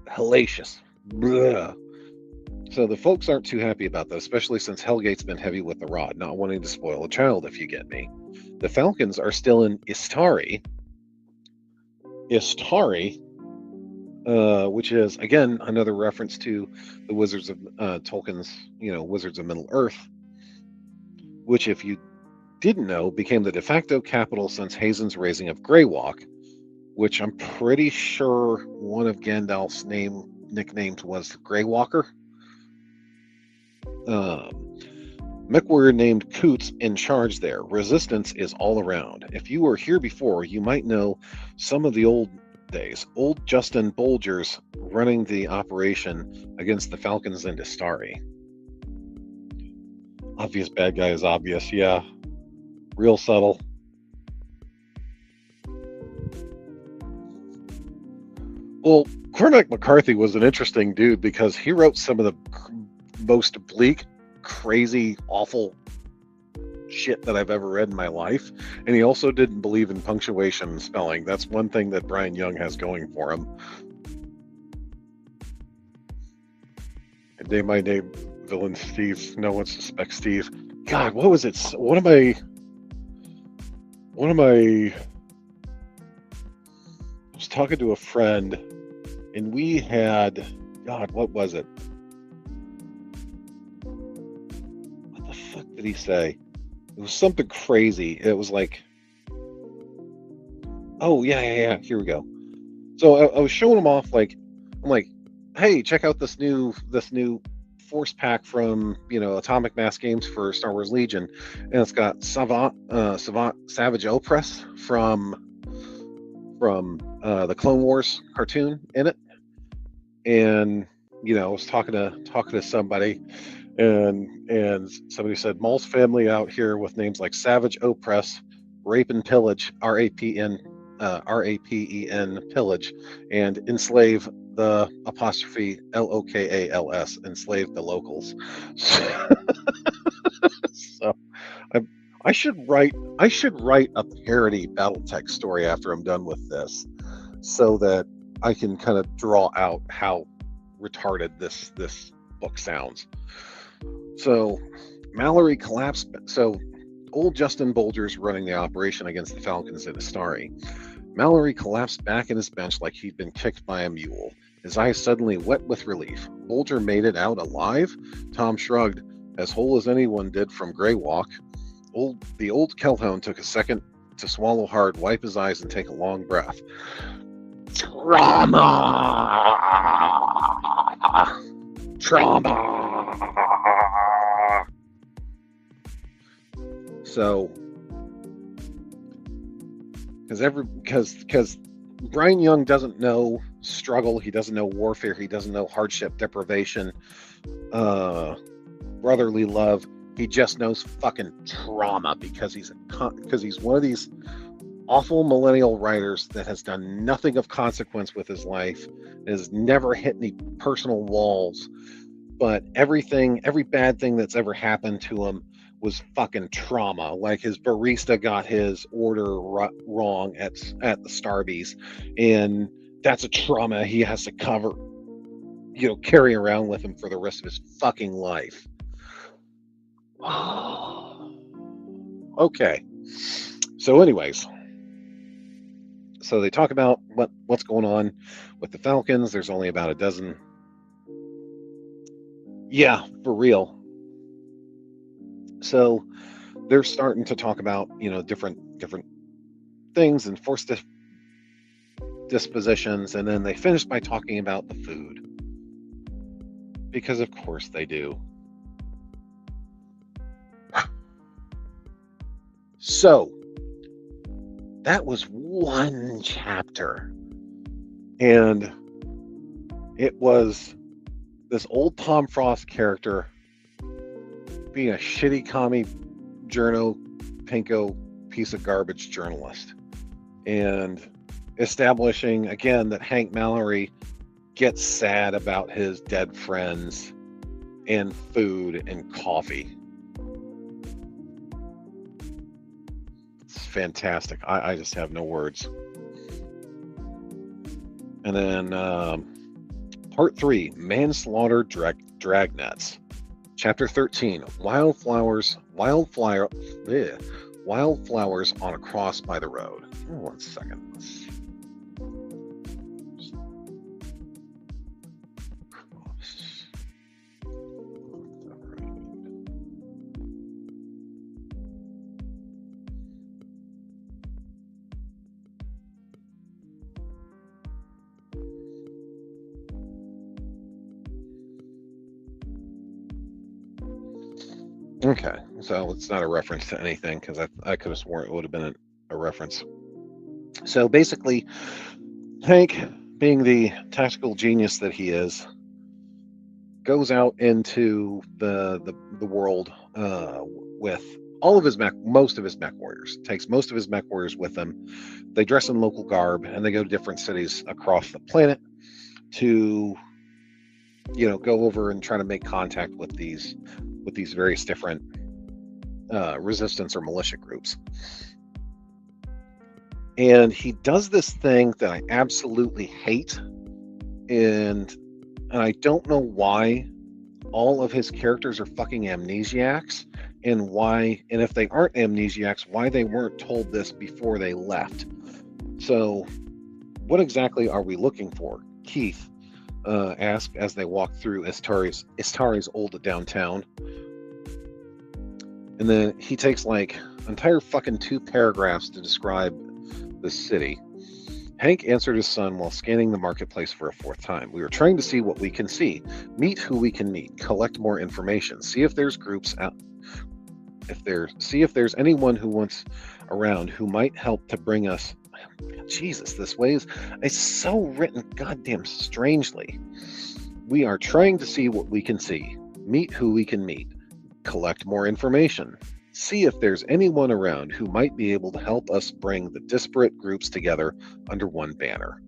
hellacious. Blah. So the folks aren't too happy about that, especially since Hellgate's been heavy with the rod, not wanting to spoil a child, if you get me. The Falcons are still in Istari. Which is, again, another reference to the Wizards of Tolkien's, Wizards of Middle Earth, which, if you didn't know, became the de facto capital since Hazen's raising of Greywalk, which I'm pretty sure one of Gandalf's nicknames was Greywalker. McWarrior named Coots in charge there. Resistance is all around. If you were here before, you might know some of the old days. Old Justin Bolger's running the operation against the Falcons in Istari. Obvious bad guy is obvious, yeah. Real subtle. Well, Cormac McCarthy was an interesting dude because he wrote some of the most bleak, crazy, awful shit that I've ever read in my life. And he also didn't believe in punctuation and spelling. That's one thing that Brian Young has going for him. And Day by Day villain Steve. No one suspects Steve. God, what was it? One of my I was talking to a friend and we had, God, what was it? What the fuck did he say? It was something crazy. It was like, oh yeah. Here we go. So I was showing him off. I'm like, hey, check out this new force pack from Atomic Mass Games for Star Wars Legion, and it's got Savage Opress from the Clone Wars cartoon in it. And I was talking to somebody. And somebody said, Maul's family out here with names like Savage, Oppress, Rape and Pillage, RAPEN Pillage, and Enslave the apostrophe LOKALS, enslave the locals. So I should write a parody BattleTech story after I'm done with this, so that I can kind of draw out how retarded this book sounds. So Mallory collapsed. So old Justin Bolger's running the operation against the Falcons at Astari. Mallory collapsed back in his bench like he'd been kicked by a mule, his eyes suddenly wet with relief. Bolger made it out alive? Tom shrugged, as whole as anyone did from Grey Walk. The old Kellhound took a second to swallow hard, wipe his eyes, and take a long breath. Trauma! Trauma! So, because Brian Young doesn't know struggle, he doesn't know warfare, he doesn't know hardship, deprivation, brotherly love. He just knows fucking trauma because he's one of these awful millennial writers that has done nothing of consequence with his life, has never hit any personal walls, but every bad thing that's ever happened to him was fucking trauma. Like his barista got his order wrong at the Starbucks, and that's a trauma he has to carry around with him for the rest of his fucking life. Okay. So anyways, so they talk about what's going on with the Falcons. There's only about a dozen. Yeah, for real. So they're starting to talk about, different things and forced dispositions, and then they finish by talking about the food. Because of course they do. So that was one chapter, and it was this old Tom Frost character being a shitty commie journo pinko piece of garbage journalist, and establishing again that Hank Mallory gets sad about his dead friends and food and coffee. It's fantastic. I just have no words. And then part 3, Manslaughter Dragnets. Chapter 13, Wildflowers on a Cross by the Road. Oh, 1 second. Okay, so it's not a reference to anything because I could have sworn it would have been a reference. So basically, Hank, being the tactical genius that he is, goes out into the world with all of his most of his mech warriors. Takes most of his mech warriors with him. They dress in local garb and they go to different cities across the planet to go over and try to make contact with these various different resistance or militia groups. And he does this thing that I absolutely hate, and I don't know why all of his characters are fucking amnesiacs, and if they aren't amnesiacs, why they weren't told this before they left. So what exactly are we looking for? Keith asked as they walked through Istari's old downtown. And then he takes like entire fucking 2 paragraphs to describe the city. Hank answered his son while scanning the marketplace for a 4th time. We were trying to see what we can see, meet who we can meet, collect more information, see if there's groups out, see if there's anyone who wants around who might help to bring us. Jesus, this way it's so written goddamn strangely. We are trying to see what we can see, meet who we can meet, collect more information, see if there's anyone around who might be able to help us bring the disparate groups together under one banner.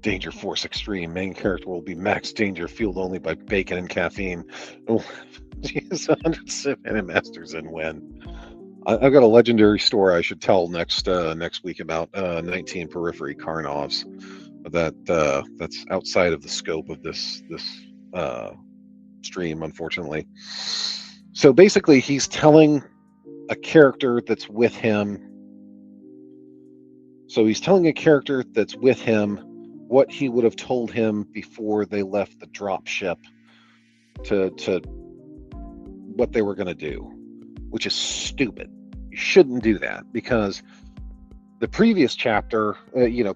Danger Force Extreme. Main character will be max danger, fueled only by bacon and caffeine. Oh, geez, 100 masters and win. I've got a legendary story I should tell next week about 19 Periphery Karnovs. that's outside of the scope of this stream, unfortunately. So basically, he's telling a character that's with him. So he's telling a character that's with him what he would have told him before they left the drop ship to what they were going to do, which is stupid. You shouldn't do that, because the previous chapter,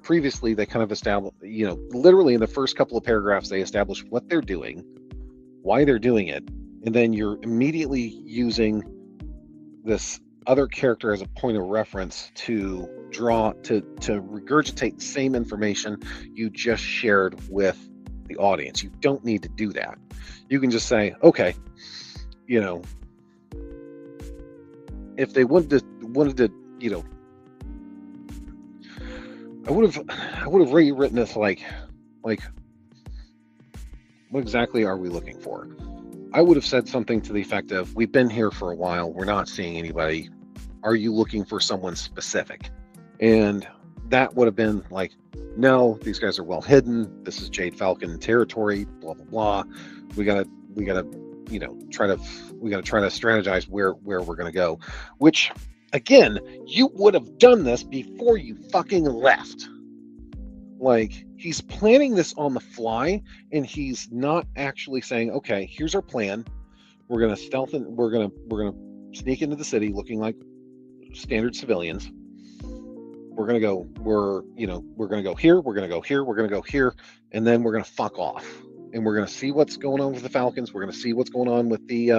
previously they kind of established, literally in the first couple of paragraphs, they established what they're doing, why they're doing it, and then you're immediately using this other character as a point of reference to regurgitate the same information you just shared with the audience. You don't need to do that. You can just say, okay, if they wanted to, I would have rewritten this like, what exactly are we looking for? I would have said something to the effect of, we've been here for a while, we're not seeing anybody. Are you looking for someone specific? And that would have been like, no, these guys are well hidden. This is Jade Falcon territory, blah, blah, blah. We gotta try to strategize where we're gonna go. Which, again, you would have done this before you fucking left. Like, he's planning this on the fly, and he's not actually saying, okay, here's our plan. We're gonna stealth and we're gonna sneak into the city looking like standard civilians. We're gonna go here, we're gonna go here, we're gonna go here, and then we're gonna fuck off. And we're gonna see what's going on with the Falcons. We're gonna see what's going on with the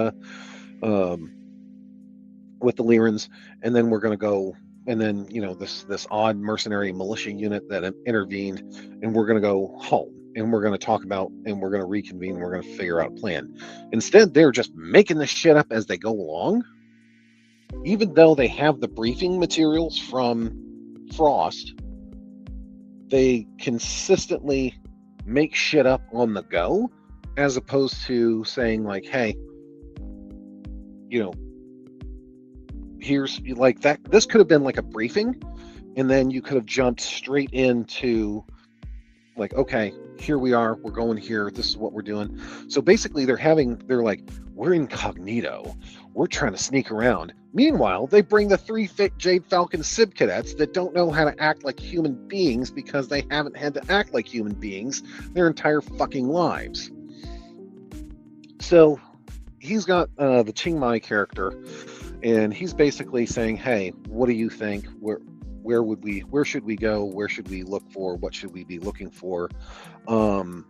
Lyrans, and then we're gonna go, and then this odd mercenary militia unit that intervened, and we're gonna go home, and we're gonna talk about, and we're gonna reconvene, and we're gonna figure out a plan. Instead, they're just making this shit up as they go along, even though they have the briefing materials from Frost. They consistently make shit up on the go, as opposed to saying like, hey, here's like that. This could have been like a briefing, and then you could have jumped straight into like, okay, here we are, we're going here, this is what we're doing. So basically they're like, we're incognito, we're trying to sneak around. Meanwhile, they bring the 3 Jade Falcon Sib cadets that don't know how to act like human beings, because they haven't had to act like human beings their entire fucking lives. So he's got the Ching Mai character, and he's basically saying, hey, what do you think? Where should we go? Where should we look for? What should we be looking for? And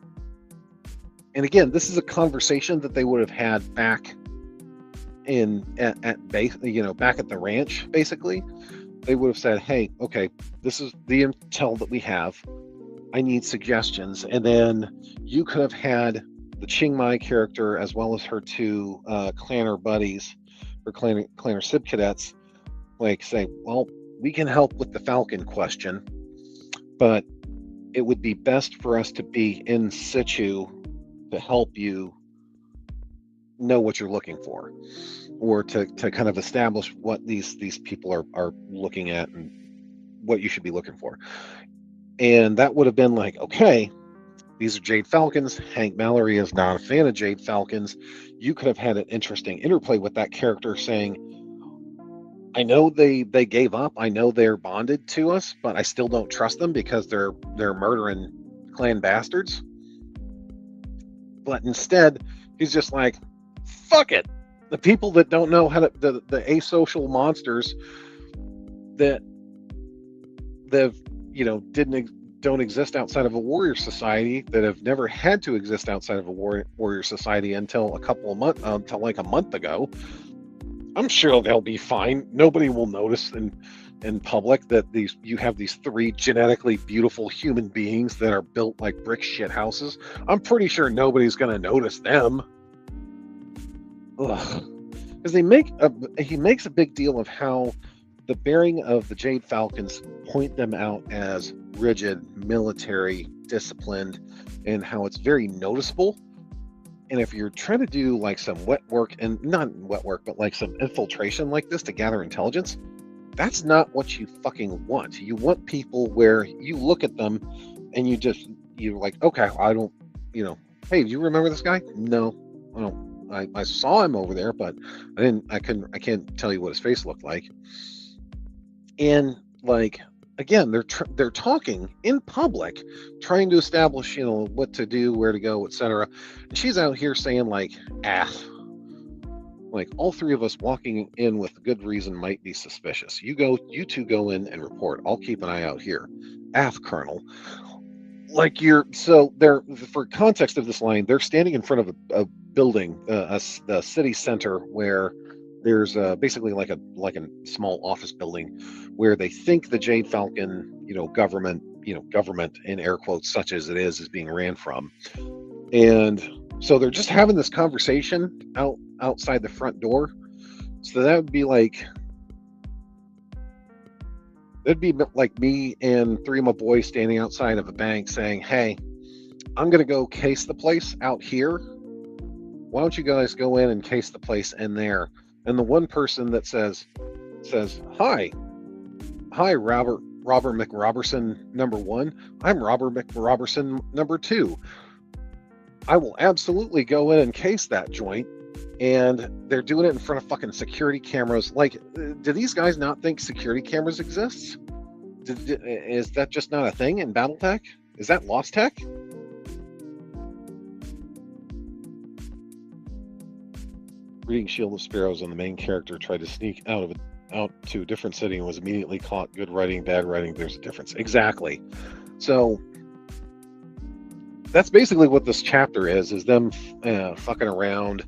again, this is a conversation that they would have had back at base, back at the ranch. Basically, they would have said, hey, okay, this is the intel that we have. I need suggestions. And then you could have had the Ching Mai character, as well as her 2 clanner buddies, or clanner Sib cadets, like say, well, we can help with the Falcon question, but it would be best for us to be in situ to help you know what you're looking for, or to kind of establish what these people are looking at and what you should be looking for. And that would have been like, okay, these are Jade Falcons. Hank Mallory is not a fan of Jade Falcons. You could have had an interesting interplay with that character saying, I know they gave up. I know they're bonded to us, but I still don't trust them because they're murdering clan bastards. But instead, he's just like, fuck it. The people that don't know how to, the asocial monsters that don't exist outside of a warrior society, that have never had to exist outside of a warrior society until like a month ago. I'm sure they'll be fine. Nobody will notice in public that you have these 3 genetically beautiful human beings that are built like brick shit houses. I'm pretty sure nobody's going to notice them. Because he makes a big deal of how the bearing of the Jade Falcons point them out as rigid, military, disciplined, and how it's very noticeable. And if you're trying to do like some wet work, and not wet work, but like some infiltration like this to gather intelligence, that's not what you fucking want. You want people where you look at them and you're like, okay, I don't, hey, do you remember this guy? No, I don't. I saw him over there, but I can't tell you what his face looked like. And like, again, they're talking in public, trying to establish, what to do, where to go, etc. And she's out here saying like, like all three of us walking in with good reason might be suspicious. You two go in and report. I'll keep an eye out here. Colonel. Like they're, for context of this line, they're standing in front of a building, a city center where there's basically like a small office building where they think the Jade Falcon, government in air quotes such as it is being ran from. And so they're just having this conversation outside the front door. So that would be like, it'd be like me and three of my boys standing outside of a bank saying, hey, I'm going to go case the place out here. Why don't you guys go in and case the place in there? And the one person that says, hi, Robert McRobertson number 1. I'm Robert McRobertson number 2. I will absolutely go in and case that joint. And they're doing it in front of fucking security cameras. Like, do these guys not think security cameras exist? Is that just not a thing in BattleTech? Is that lost tech? Reading Shield of Sparrows, and the main character tried to sneak out to a different city and was immediately caught. Good writing, bad writing, there's a difference. Exactly. So that's basically what this chapter is them fucking around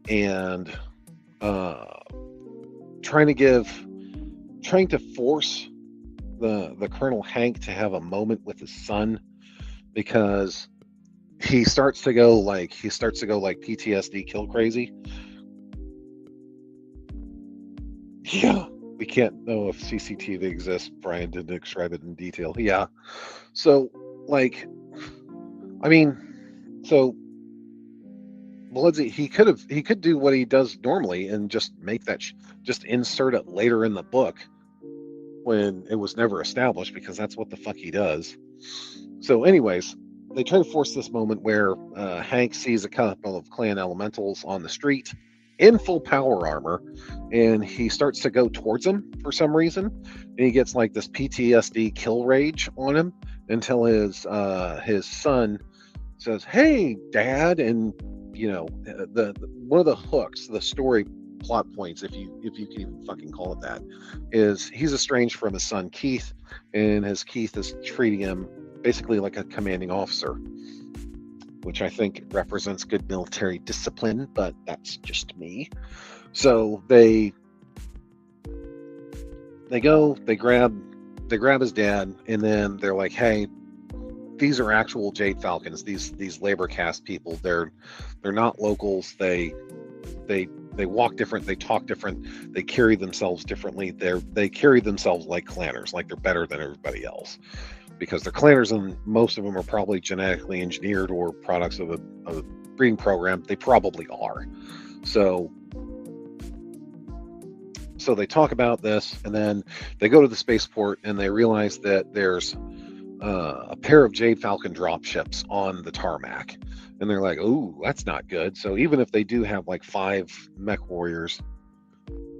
and trying to force the Colonel Hank to have a moment with his son, because he starts to go like PTSD kill crazy. Yeah, we can't know if CCTV exists. Brian didn't describe it in detail. Yeah, so like, I mean, so Bloodsy, he could do what he does normally and just make that just insert it later in the book when it was never established, because that's what the fuck he does. So anyways, they try to force this moment where Hank sees a couple of clan elementals on the street in full power armor, and he starts to go towards them for some reason, and he gets like this PTSD kill rage on him until his son says, "Hey, Dad," and the one of the hooks, the story plot points, if you can even fucking call it that, is he's estranged from his son Keith, and his Keith is treating him basically like a commanding officer, which I think represents good military discipline, but that's just me. So they grab his dad, and then they're like, "Hey, these are actual Jade Falcons. These labor caste people. They're not locals. They walk different. They talk different. They carry themselves differently. They carry themselves like clanners, like they're better than everybody else, because they're clanners, and most of them are probably genetically engineered or products of a breeding program. They probably are. So they talk about this, and then they go to the spaceport, and they realize that there's a pair of Jade Falcon dropships on the tarmac, and they're like, "Ooh, that's not good." So even if they do have like 5 mech warriors,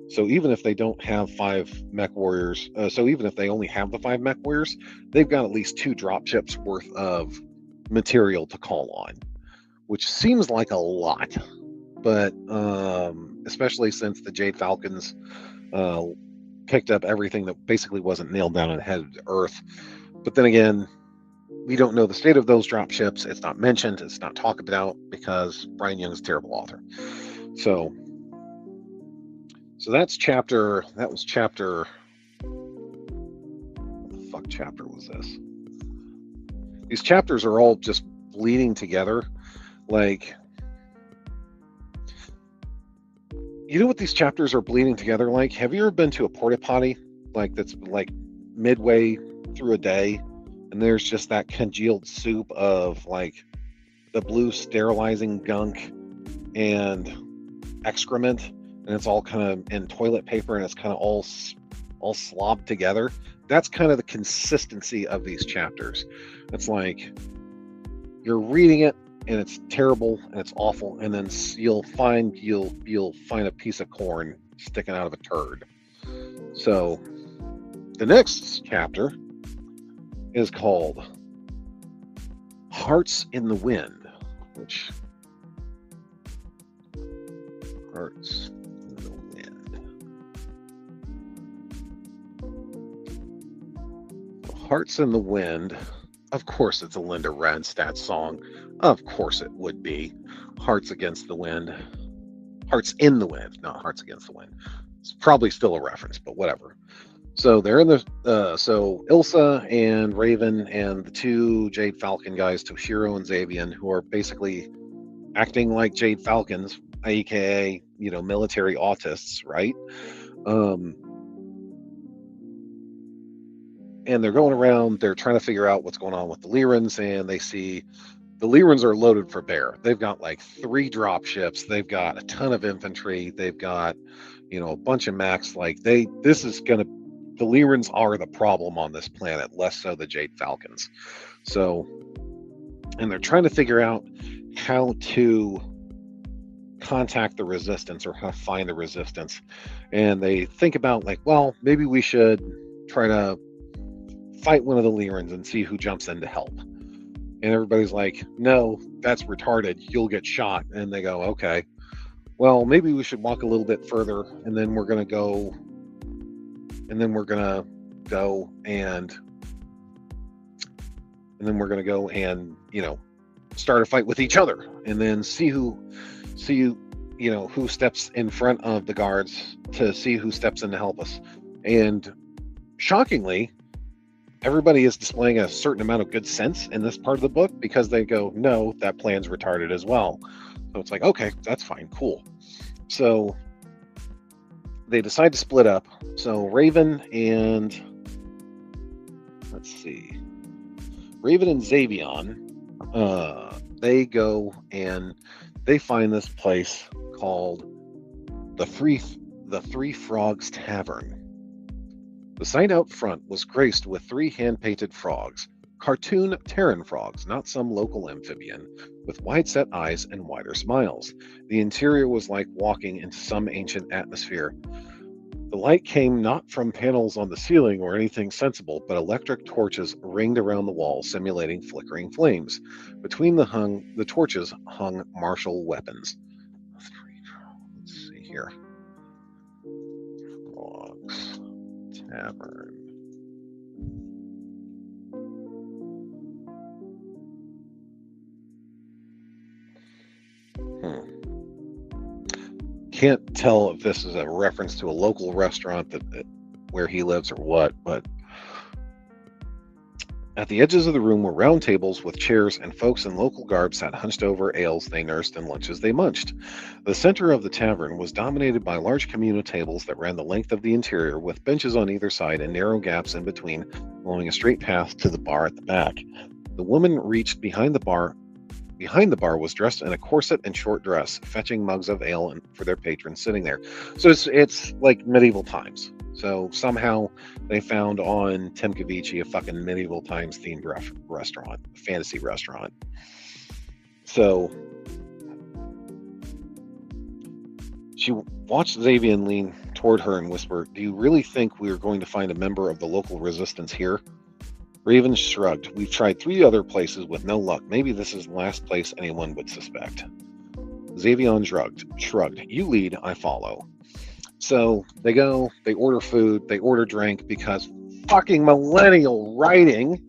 so even if they don't have 5 mech warriors, so even if they only have the 5 mech warriors, they've got at least 2 dropships worth of material to call on, which seems like a lot, but especially since the Jade Falcons picked up everything that basically wasn't nailed down and headed to Earth. But then again, we don't know the state of those drop ships. It's not mentioned. It's not talked about, because Brian Young is a terrible author. So that was chapter. What the fuck chapter was this? These chapters are all just bleeding together. Like, you know what these chapters are bleeding together like? Have you ever been to a porta potty that's like midway through a day, and there's just that congealed soup of like the blue sterilizing gunk and excrement, and it's all kind of in toilet paper, and it's kind of all all slobbed together. That's kind of the consistency of these chapters. It's like you're reading it and it's terrible and it's awful, and then you'll find a piece of corn sticking out of a turd. So the next chapter is called Hearts in the Wind, which Hearts in the Wind. Hearts in the Wind. Of course, it's a Linda Ronstadt song. Of course, it would be Hearts Against the Wind. Hearts in the Wind, not Hearts Against the Wind. It's probably still a reference, but whatever. So they're in the so Ilsa and Raven and the two Jade Falcon guys, Toshiro and Xavian, who are basically acting like Jade Falcons, aka military autists, right? And they're going around. They're trying to figure out what's going on with the Lyrans, and they see the Lyrans are loaded for bear. They've got like 3 drop ships. They've got a ton of infantry. They've got a bunch of mechs. Like this is gonna. The Lyrans are the problem on this planet, less so the Jade Falcons. So, and they're trying to figure out how to contact the resistance or how to find the resistance. And they think about like, well, maybe we should try to fight one of the Lyrans and see who jumps in to help. And everybody's like, no, that's retarded. You'll get shot. And they go, okay, well, maybe we should walk a little bit further, and then we're going to go and then we're gonna go and start a fight with each other, and then see who steps in front of the guards to see who steps in to help us. And shockingly, everybody is displaying a certain amount of good sense in this part of the book, because they go, no, that plan's retarded as well. So it's like, okay, that's fine, cool. So they decide to split up. So Raven and Xavion, they go and they find this place called the Three Frogs Tavern. The site out front was graced with 3 hand-painted frogs, cartoon Terran frogs, not some local amphibian, with wide-set eyes and wider smiles. The interior was like walking into some ancient atmosphere. The light came not from panels on the ceiling or anything sensible, but electric torches ringed around the wall, simulating flickering flames. Between the torches hung martial weapons. Let's see here. Frogs Tavern. Can't tell if this is a reference to a local restaurant where he lives or what, but at the edges of the room were round tables with chairs, and folks in local garb sat hunched over ales they nursed and lunches they munched. The center of the tavern was dominated by large communal tables that ran the length of the interior, with benches on either side and narrow gaps in between, allowing a straight path to the bar at the back. The woman reached behind the bar was dressed in a corset and short dress, fetching mugs of ale for their patrons sitting there. So it's like medieval times. So somehow they found on Timkovichi a fucking medieval times themed restaurant, fantasy restaurant. So she watched Xavian lean toward her and whisper, "Do you really think we are going to find a member of the local resistance here?" Raven shrugged. "We've tried 3 other places with no luck. Maybe this is the last place anyone would suspect." Xavion shrugged. "You lead, I follow." So they go, they order food, they order drink, because fucking millennial writing.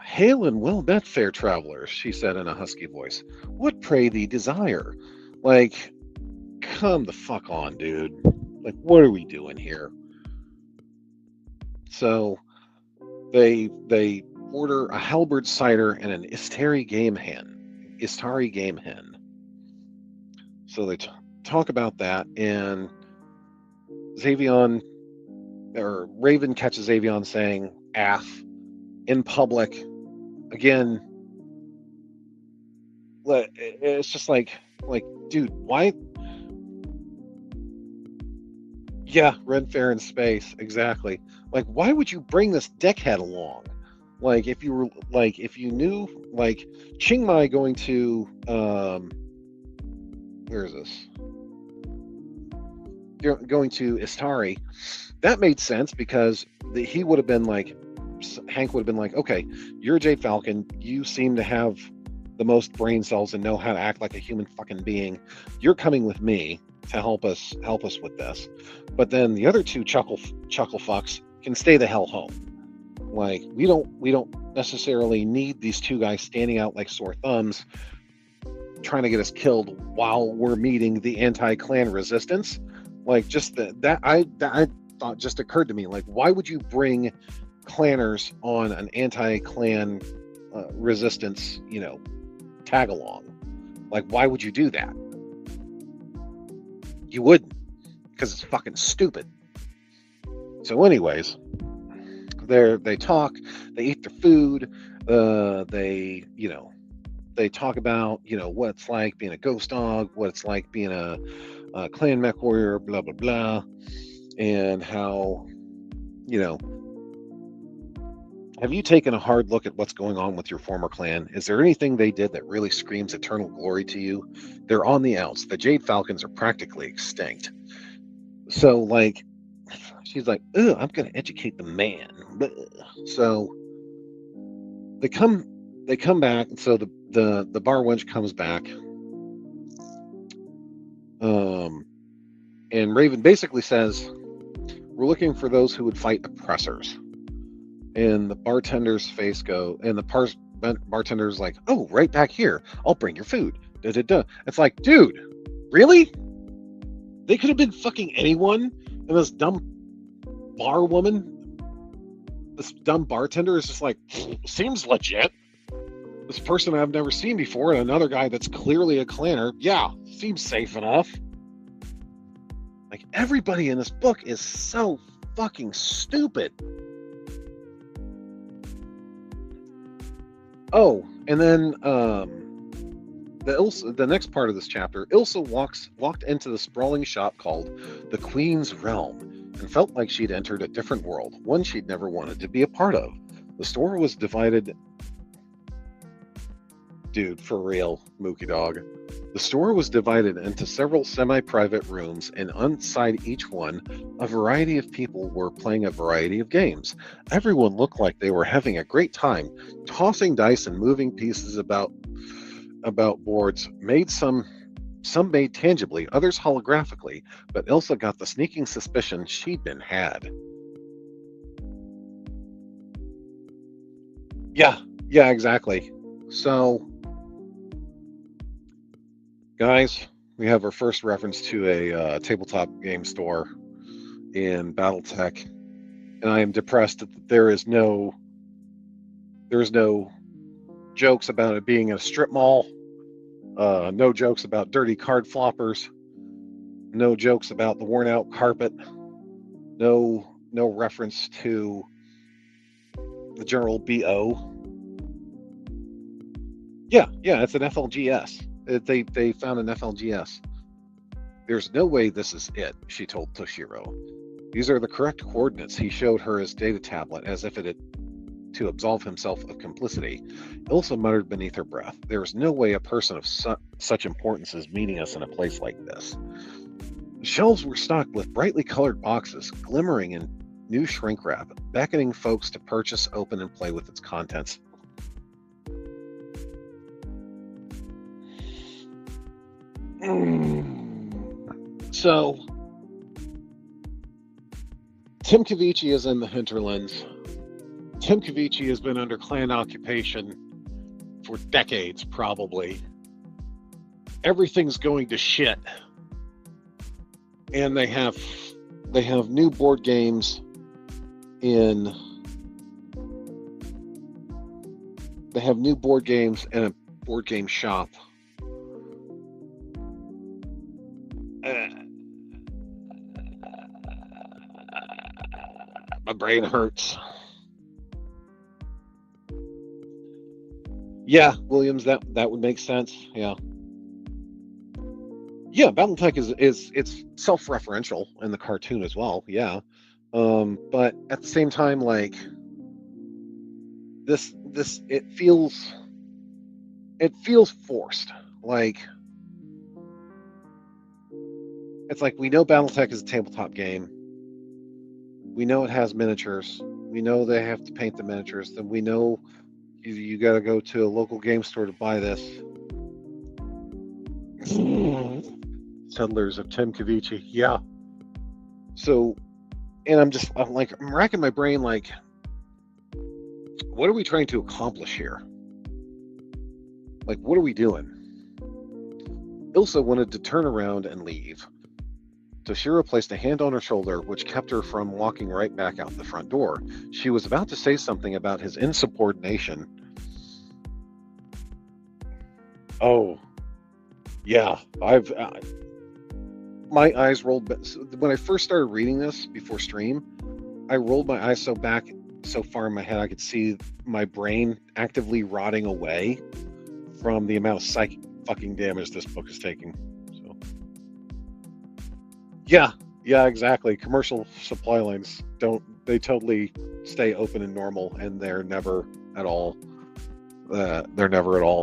"Hail and well met, fair travelers," she said in a husky voice. "What pray thee desire?" Like, come the fuck on, dude. Like, what are we doing here? So they order a halberd cider and an Istari game hen. So they talk about that, and Raven catches Xavion saying "aff" in public. Again, it's just like, dude, why? Yeah, Ren Fair in space, exactly. Like, why would you bring this dickhead along? Like, if you were like, if you knew, like, Chiang Mai going to, where is this? Going to Istari, that made sense because he would have been like, Hank would have been like, okay, you're a Jade Falcon. You seem to have the most brain cells and know how to act like a human fucking being. You're coming with me to help us with this. But then the other two chuckle fucks can stay the hell home. Like, we don't necessarily need these two guys standing out like sore thumbs trying to get us killed while we're meeting the anti-clan resistance. Like, just that I thought just occurred to me. Like, why would you bring clanners on an anti-clan resistance, tag along? Like, why would you do that? You wouldn't, because it's fucking stupid. So, anyways, they talk, they eat their food, they talk about what it's like being a ghost dog, what it's like being a clan mech warrior, blah blah blah, and how you know have you taken a hard look at what's going on with your former clan? Is there anything they did that really screams eternal glory to you? They're on the outs. The Jade Falcons are practically extinct. So, like, she's like, ugh, I'm going to educate the man. So they come back. So the bar wench comes back. And Raven basically says, we're looking for those who would fight oppressors. And the bartender's bartender's like, oh, right back here. I'll bring your food. Da, da, da. It's like, dude, really? They could have been fucking anyone. And this dumb bar woman, this dumb bartender is just like, seems legit. This person I've never seen before, and another guy that's clearly a clanner. Yeah, seems safe enough. Like, everybody in this book is so fucking stupid. Oh, and then the next part of this chapter, Ilsa walked into the sprawling shop called the Queen's Realm and felt like she'd entered a different world, one she'd never wanted to be a part of. The store was divided. Dude, for real, Mookie Dog. The store was divided into several semi-private rooms, and inside each one, a variety of people were playing a variety of games. Everyone looked like they were having a great time, tossing dice and moving pieces about boards, made some made tangibly, others holographically, but Ilsa got the sneaking suspicion she'd been had. Yeah, exactly. So, guys, we have our first reference to a tabletop game store in BattleTech, and I am depressed that there's no jokes about it being a strip mall, no jokes about dirty card floppers, no jokes about the worn out carpet, no reference to the General BO. Yeah, it's an FLGS. They found an FLGS. There's no way this is it, she told Toshiro. These are the correct coordinates. He showed her his data tablet as if it had to absolve himself of complicity. Ilsa muttered beneath her breath, there is no way a person of such importance is meeting us in a place like this. The shelves were stocked with brightly colored boxes, glimmering in new shrink wrap, beckoning folks to purchase, open, and play with its contents. So, Timkovichi is in the hinterlands. Timkovichi has been under clan occupation for decades, probably. Everything's going to shit. And they have new board games in a board game shop. My brain hurts. Yeah, Williams, that would make sense. Yeah. Yeah, BattleTech is it's self-referential in the cartoon as well. Yeah, but at the same time, like this it feels forced. Like it's like we know BattleTech is a tabletop game. We know it has miniatures. We know they have to paint the miniatures. Then we know you got to go to a local game store to buy this. Settlers of Timkovichi. Yeah. So, and I'm racking my brain like, what are we trying to accomplish here? Like, what are we doing? Ilsa wanted to turn around and leave. Toshiro placed a hand on her shoulder, which kept her from walking right back out the front door. She was about to say something about his insubordination. Oh, yeah. My eyes rolled when I first started reading this before stream. I rolled my eyes so far in my head I could see my brain actively rotting away from the amount of psychic fucking damage this book is taking. So, yeah, exactly. Commercial supply lines they totally stay open and normal, and they're never at all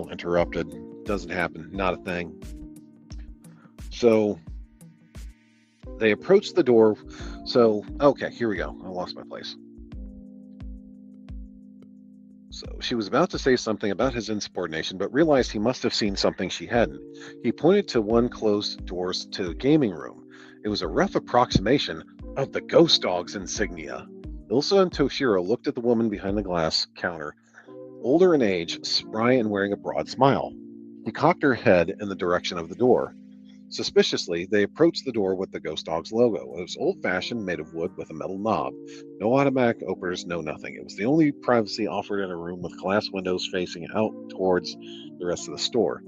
interrupted. Doesn't happen. Not a thing. So they approached the door. So, okay, here we go. I lost my place. So she was about to say something about his insubordination, but realized he must have seen something she hadn't. He pointed to one closed doors to the gaming room. It was a rough approximation of the Ghost Dog's insignia. Ilsa and Toshiro looked at the woman behind the glass counter, older in age, spry and wearing a broad smile. He cocked her head in the direction of the door. Suspiciously, they approached the door with the Ghost Dog's logo. It was old-fashioned, made of wood with a metal knob. No automatic openers, no nothing. It was the only privacy offered in a room with glass windows facing out towards the rest of the store.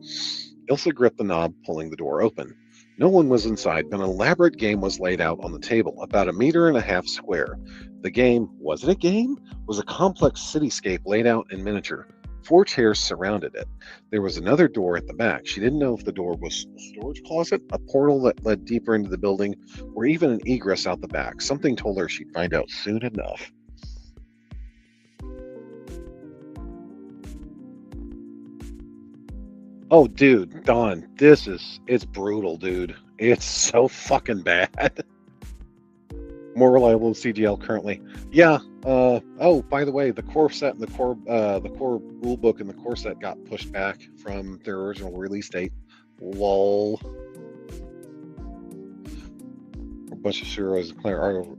Ilsa gripped the knob, pulling the door open. No one was inside, but an elaborate game was laid out on the table, about 1.5 meters square. The game, was it a game? Was a complex cityscape laid out in miniature. 4 chairs surrounded it. There was another door at the back. She didn't know if the door was a storage closet, a portal that led deeper into the building, or even an egress out the back. Something told her she'd find out soon enough. Oh, dude, Don, it's brutal, dude. It's so fucking bad. More reliable than CGL currently. Yeah. Oh, by the way, the core set and the core rule book and the core set got pushed back from their original release date. Lol. A bunch of Shiro's and Claire art over.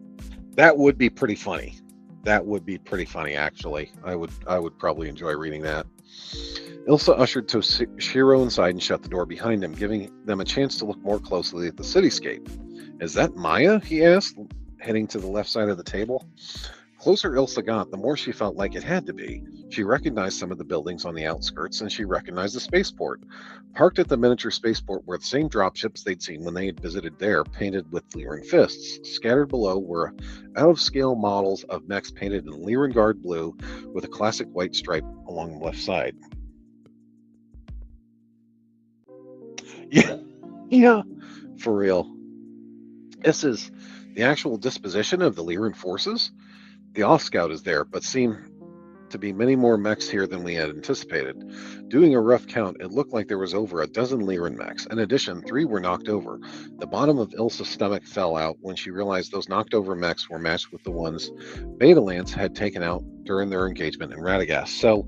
That would be pretty funny. That would be pretty funny, actually. I would probably enjoy reading that. Ilsa ushered Toshiro inside and shut the door behind him, giving them a chance to look more closely at the cityscape. Is that Maya? He asked, heading to the left side of the table. Closer Ilsa got, the more she felt like it had to be. She recognized some of the buildings on the outskirts, and she recognized the spaceport. Parked at the miniature spaceport were the same dropships they'd seen when they had visited there, painted with Lyran fists. Scattered below were out-of-scale models of mechs painted in Lyran Guard blue with a classic white stripe along the left side. Yeah, for real. This is the actual disposition of the Lyran forces. The off-scout is there, but seem to be many more mechs here than we had anticipated. Doing a rough count, it looked like there was over a dozen Lyran mechs. In addition, 3 were knocked over. The bottom of Ilsa's stomach fell out when she realized those knocked over mechs were matched with the ones Beta Lance had taken out during their engagement in Radagast. So,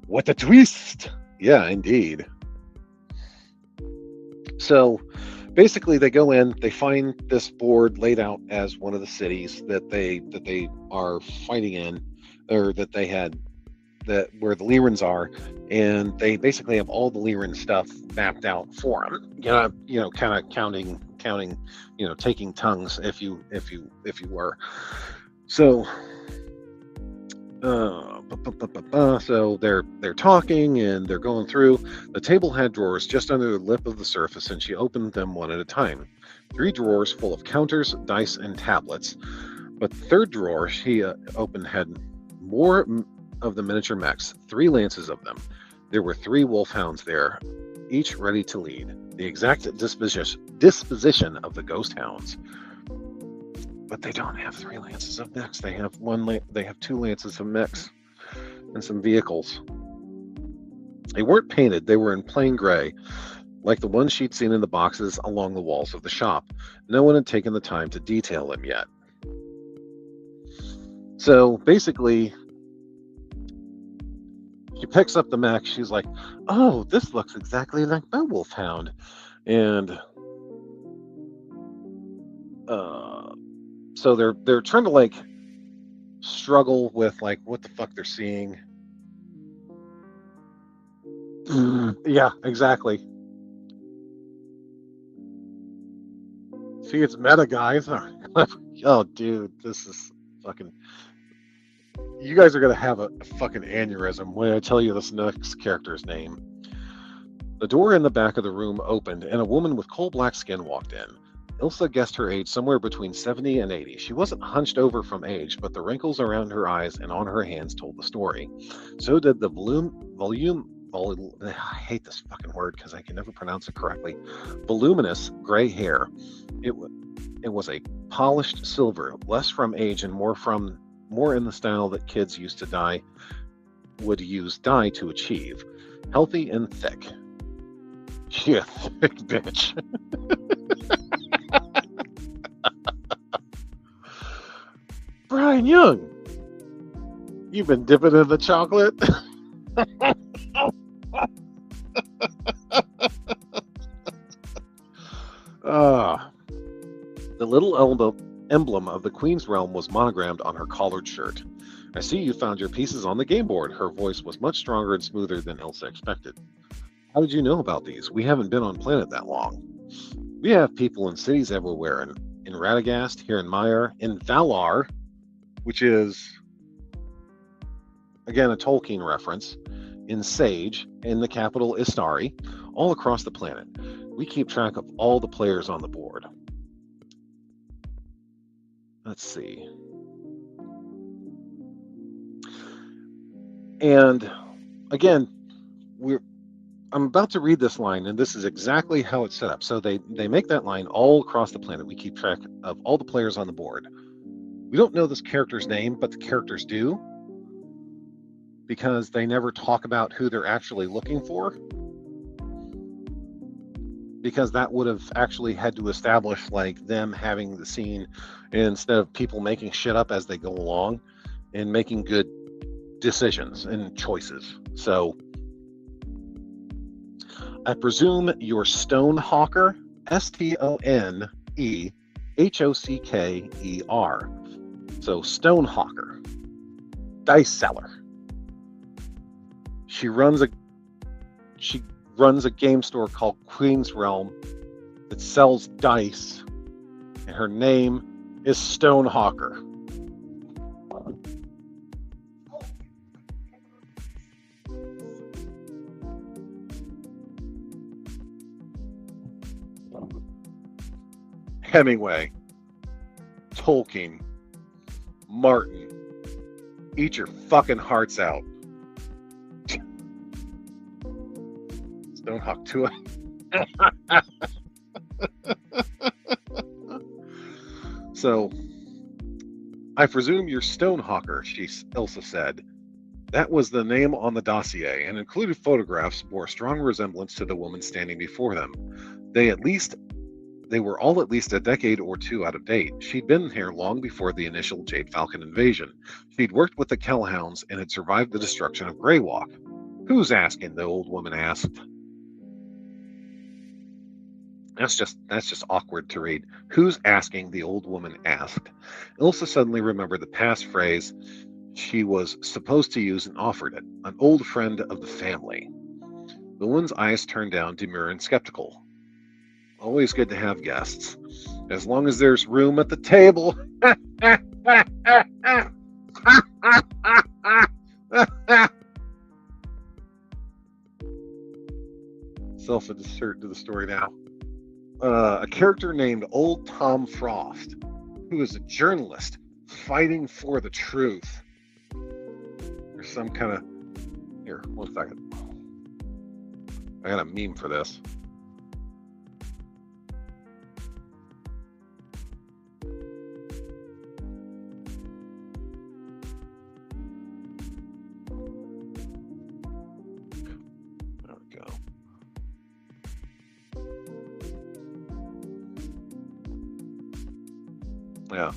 what a twist! Yeah, indeed. So, basically, they go in, they find this board laid out as one of the cities that they are fighting in, or that they had, that where the Lyrans are, and they basically have all the Lyran stuff mapped out for them. Kind of counting, taking tongues, if you were. So. So they're talking and they're going through. The table had drawers just under the lip of the surface, and she opened them one at a time. 3 drawers full of counters, dice, and tablets. But the third drawer she opened had more of the miniature mechs, 3 lances of them. There were 3 wolfhounds there, each ready to lead. The exact disposition of the ghost hounds. But they don't have 3 lances of mechs. They have they have 2 lances of mechs and some vehicles. They weren't painted. They were in plain gray, like the ones she'd seen in the boxes along the walls of the shop. No one had taken the time to detail them yet. So basically, she picks up the mech. She's like, "Oh, this looks exactly like my wolfhound," and so they're trying to like struggle with like what the fuck they're seeing. Yeah, exactly. See, it's meta, guys. Oh, dude, this is fucking. You guys are gonna have a fucking aneurysm when I tell you this next character's name. The door in the back of the room opened, and a woman with coal black skin walked in. Ilsa guessed her age somewhere between 70 and 80. She wasn't hunched over from age, but the wrinkles around her eyes and on her hands told the story. So did the I hate this fucking word because I can never pronounce it correctly. Voluminous gray hair. It was a polished silver, less from age and more in the style that kids would use dye to achieve. Healthy and thick. Yeah, thick bitch. Brian Young, you've been dipping in the chocolate. The little emblem of the Queen's realm was monogrammed on her collared shirt. I see you found your pieces on the game board. Her voice was much stronger and smoother than Ilsa expected. How did you know about these? We haven't been on planet that long. We have people in cities everywhere. In Radagast, here in Maiar, in Valar, which is, again, a Tolkien reference, in Sage, in the capital Istari, all across the planet. We keep track of all the players on the board. Let's see. And again, I'm about to read this line, and this is exactly how it's set up. So they make that line all across the planet. We keep track of all the players on the board. We don't know this character's name, but the characters do, because they never talk about who they're actually looking for, because that would have actually had to establish like them having the scene instead of people making shit up as they go along and making good decisions and choices. So I presume you're Stonehawker, Stonehhocker. So Stonehawker, dice seller. She runs a game store called Queen's Realm that sells dice, and her name is Stonehawker. Hemingway, Tolkien, Martin, eat your fucking hearts out. Stonehawk to it. So, I presume you're Stonehawker, Ilsa said. That was the name on the dossier, and included photographs bore strong resemblance to the woman standing before them. They were all at least a decade or two out of date. She'd been here long before the initial Jade Falcon invasion. She'd worked with the Kellhounds and had survived the destruction of Greywalk. Who's asking? The old woman asked. That's just awkward to read. Who's asking? The old woman asked. Ilsa suddenly remembered the past phrase she was supposed to use and offered it. An old friend of the family. The woman's eyes turned down, demure and skeptical. Always good to have guests. As long as there's room at the table. Self-insert to the story now. A character named Old Tom Frost, who is a journalist fighting for the truth. There's some kind of... Here, 1 second. I got a meme for this. There we go. Yeah.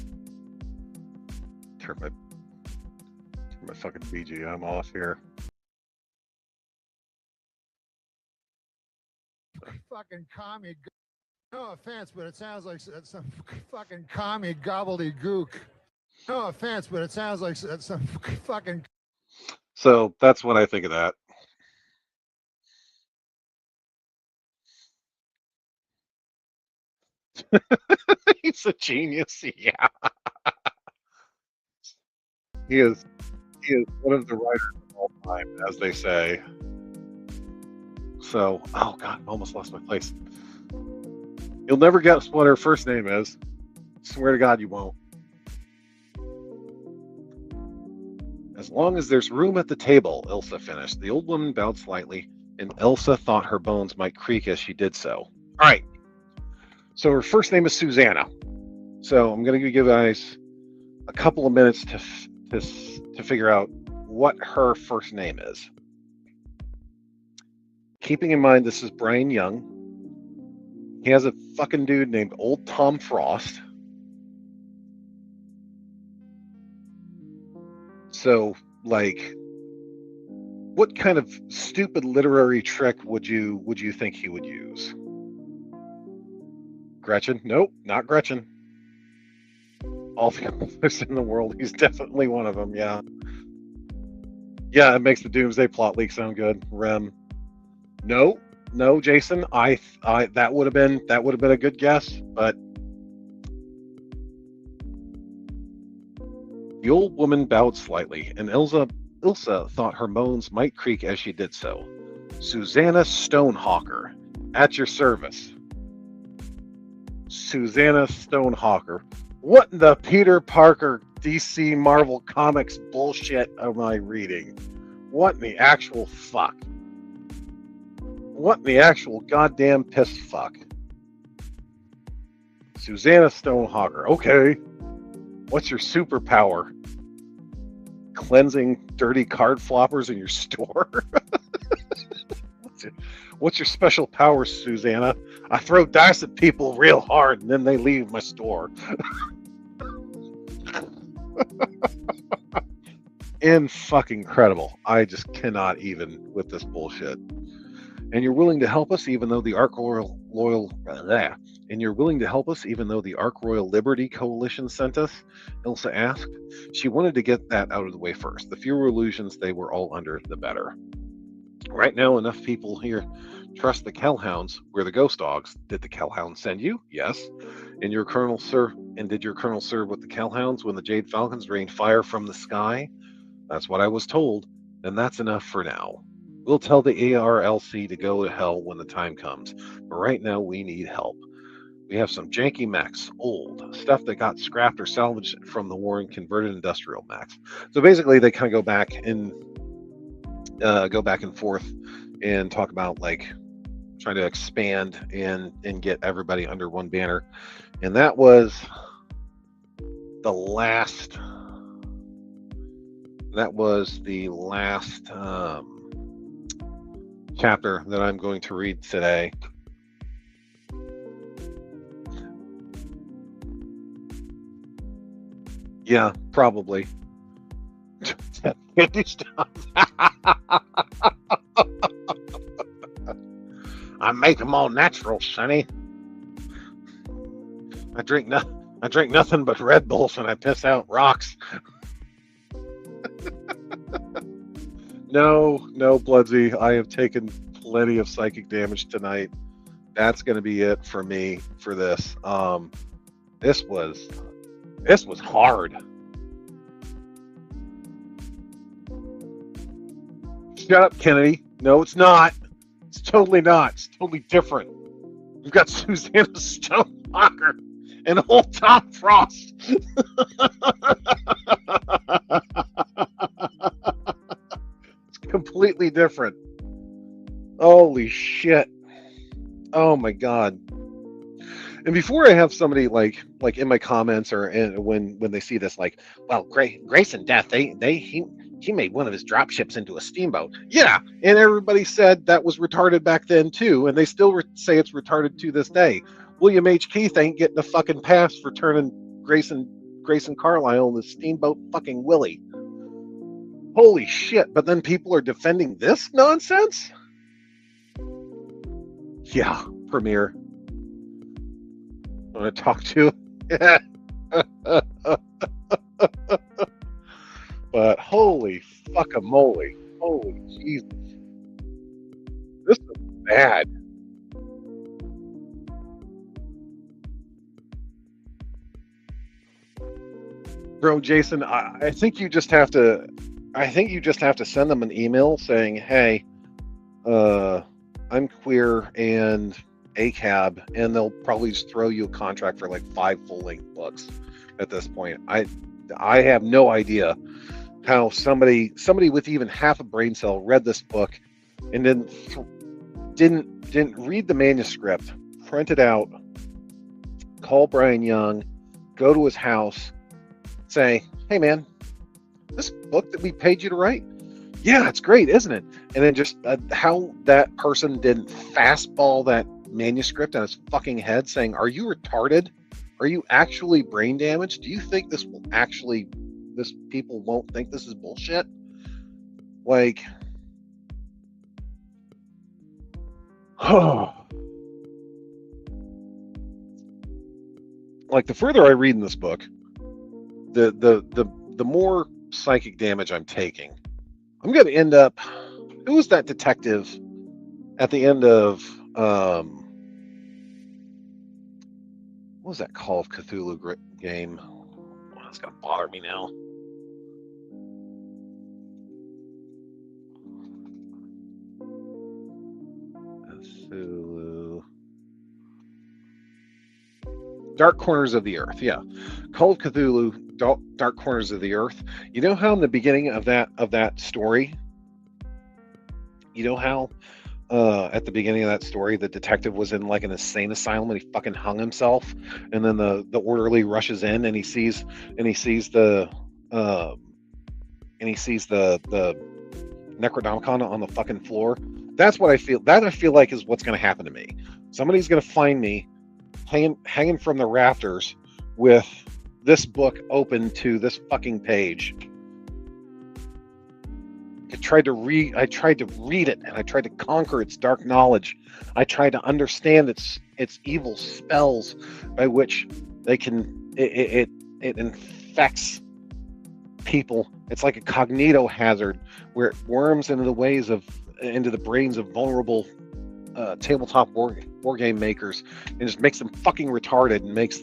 Turn my fucking BGM off here. Fucking commie. No offense, but it sounds like some fucking commie gobbledygook. No offense, but it sounds like some fucking. So that's what I think of that. He's a genius. Yeah, he is. He is one of the writers of all time, as they say. So, oh god, I almost lost my place. You'll never guess what her first name is. Swear to God, you won't. As long as there's room at the table, Ilsa finished. The old woman bowed slightly, and Elsa thought her bones might creak as she did so. All right. So her first name is Susanna. So I'm going to give you guys a couple of minutes to figure out what her first name is. Keeping in mind this is Brian Young. He has a fucking dude named Old Tom Frost. So, like, what kind of stupid literary trick would you think he would use? Gretchen? Nope, not Gretchen. All the others in the world, he's definitely one of them. Yeah, yeah, it makes the Doomsday Plot leak sound good. Rem? No, Jason. I that would have been a good guess, but the old woman bowed slightly, and Ilsa thought her moans might creak as she did so. Susanna Stonehawker, at your service. Susanna Stonehawker. What in the Peter Parker DC Marvel Comics bullshit am I reading? What in the actual fuck? What in the actual goddamn piss fuck? Susanna Stonehawker. Okay. What's your superpower? Cleansing dirty card floppers in your store? What's your special power, Susanna? I throw dice at people real hard and then they leave my store. Fucking incredible. I just cannot even with this bullshit. And you're willing to help us even though the Ark Royal And you're willing to help us even though the Ark Royal Liberty Coalition sent us? Ilsa asked. She wanted to get that out of the way first. The fewer illusions they were all under, the better. Right now, enough people here trust the Kellhounds. We're the ghost dogs. Did the Kellhounds send you? Yes. And did your colonel serve with the Kellhounds when the Jade Falcons rained fire from the sky? That's what I was told. And that's enough for now. We'll tell the ARLC to go to hell when the time comes. But right now, we need help. We have some janky mechs, old stuff that got scrapped or salvaged from the war and converted industrial mechs. So basically, they kind of go back and forth and talk about like trying to expand and get everybody under one banner. And that was the last. That was the last chapter that I'm going to read today. Yeah, probably. I make them all natural, Sonny. I drink nothing but Red Bulls and I piss out rocks. No, Bloodsy. I have taken plenty of psychic damage tonight. That's going to be it for me for this. This was hard. Shut up, Kennedy. No, it's not. It's totally not. It's totally different. We've got Susanna Stonehawker and old Tom Frost. It's completely different. Holy shit. Oh my god. And before I have somebody like in my comments or when they see this, like, well, Grace and Death, he made one of his drop ships into a steamboat. Yeah, and everybody said that was retarded back then too, and they still say it's retarded to this day. William H. Keith ain't getting a fucking pass for turning Grayson Carlisle into Steamboat fucking Willie. Holy shit! But then people are defending this nonsense. Yeah, Premiere. I want to talk to. But holy fuckamoly. Holy Jesus. This is bad. Bro, Jason, I think you just have to send them an email saying, hey, I'm queer and ACAB, and they'll probably just throw you a contract for like 5 full-length books at this point. I have no idea how somebody with even half a brain cell read this book and didn't read the manuscript, print it out, call Brian Young, go to his house, say, hey man, this book that we paid you to write, yeah, it's great, isn't it? And then just how that person didn't fastball that manuscript on his fucking head saying, are you retarded? Are you actually brain damaged? Do you think this people won't think this is bullshit? Like, like the further I read in this book, the more psychic damage I'm taking. I'm going to end up. Who was that detective at the end of what was that Call of Cthulhu game? Oh, it's going to bother me now. Cthulhu. Dark Corners of the Earth. Yeah, Call of Cthulhu. Dark Corners of the Earth. You know how in the beginning of that story, you know how at the beginning of that story, the detective was in like an insane asylum and he fucking hung himself, and then the orderly rushes in and he sees the Necronomicon on the fucking floor. That's what I feel. That I feel like is what's going to happen to me. Somebody's going to find me hanging from the rafters with this book open to this fucking page. I tried to read it, and I tried to conquer its dark knowledge. I tried to understand its evil spells by which they can it infects people. It's like a cognito hazard where it worms into the brains of vulnerable tabletop war game makers and just makes them fucking retarded and makes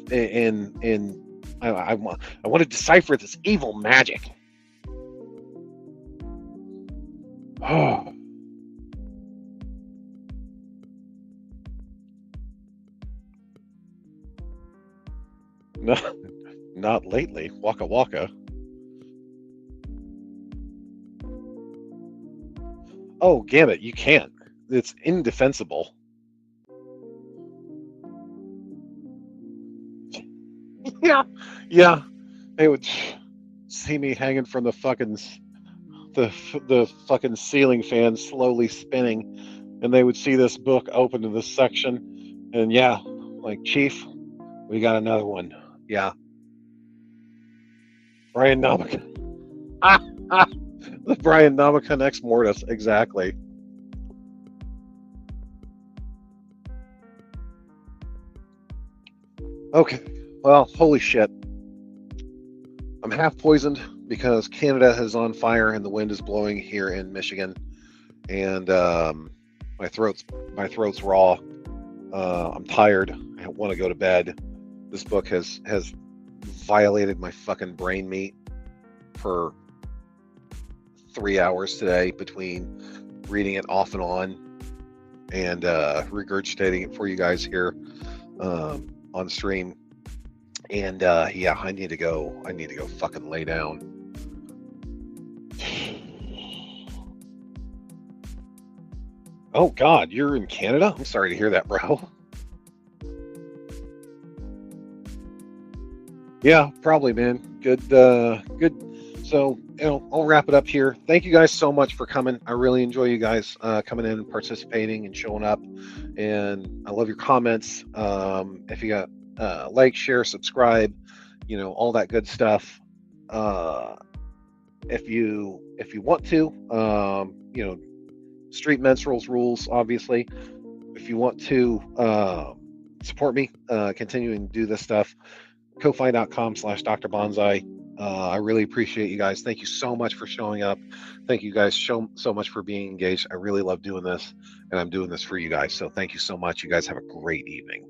I want to decipher this evil magic. Oh. No, not lately. Waka waka. Oh, Gambit, you can't. It's indefensible. Yeah. They would see me hanging from the fucking ceiling fan slowly spinning, and they would see this book open in this section, and yeah, like, Chief, we got another one. Yeah, Brian Namaka. The Brian Namaka Ex Mortis, exactly. Okay, well, holy shit. I'm half poisoned because Canada is on fire and the wind is blowing here in Michigan, and my throat's raw. I'm tired. I want to go to bed. This book has violated my fucking brain meat for 3 hours today between reading it off and on and regurgitating it for you guys here on stream. And yeah, I need to go fucking lay down. Oh God, you're in Canada? I'm sorry to hear that, bro. Yeah, probably, man. Good, good. So, I'll wrap it up here. Thank you guys so much for coming. I really enjoy you guys coming in and participating and showing up. And I love your comments. If you got like, share, subscribe, all that good stuff. Uh, if you want to, street menstruals rules, obviously. If you want to support me, continuing to do this stuff, ko-fi.com/Dr. Banzai. I really appreciate you guys. Thank you so much for showing up. Thank you guys so much for being engaged. I really love doing this, and I'm doing this for you guys. So thank you so much. You guys have a great evening.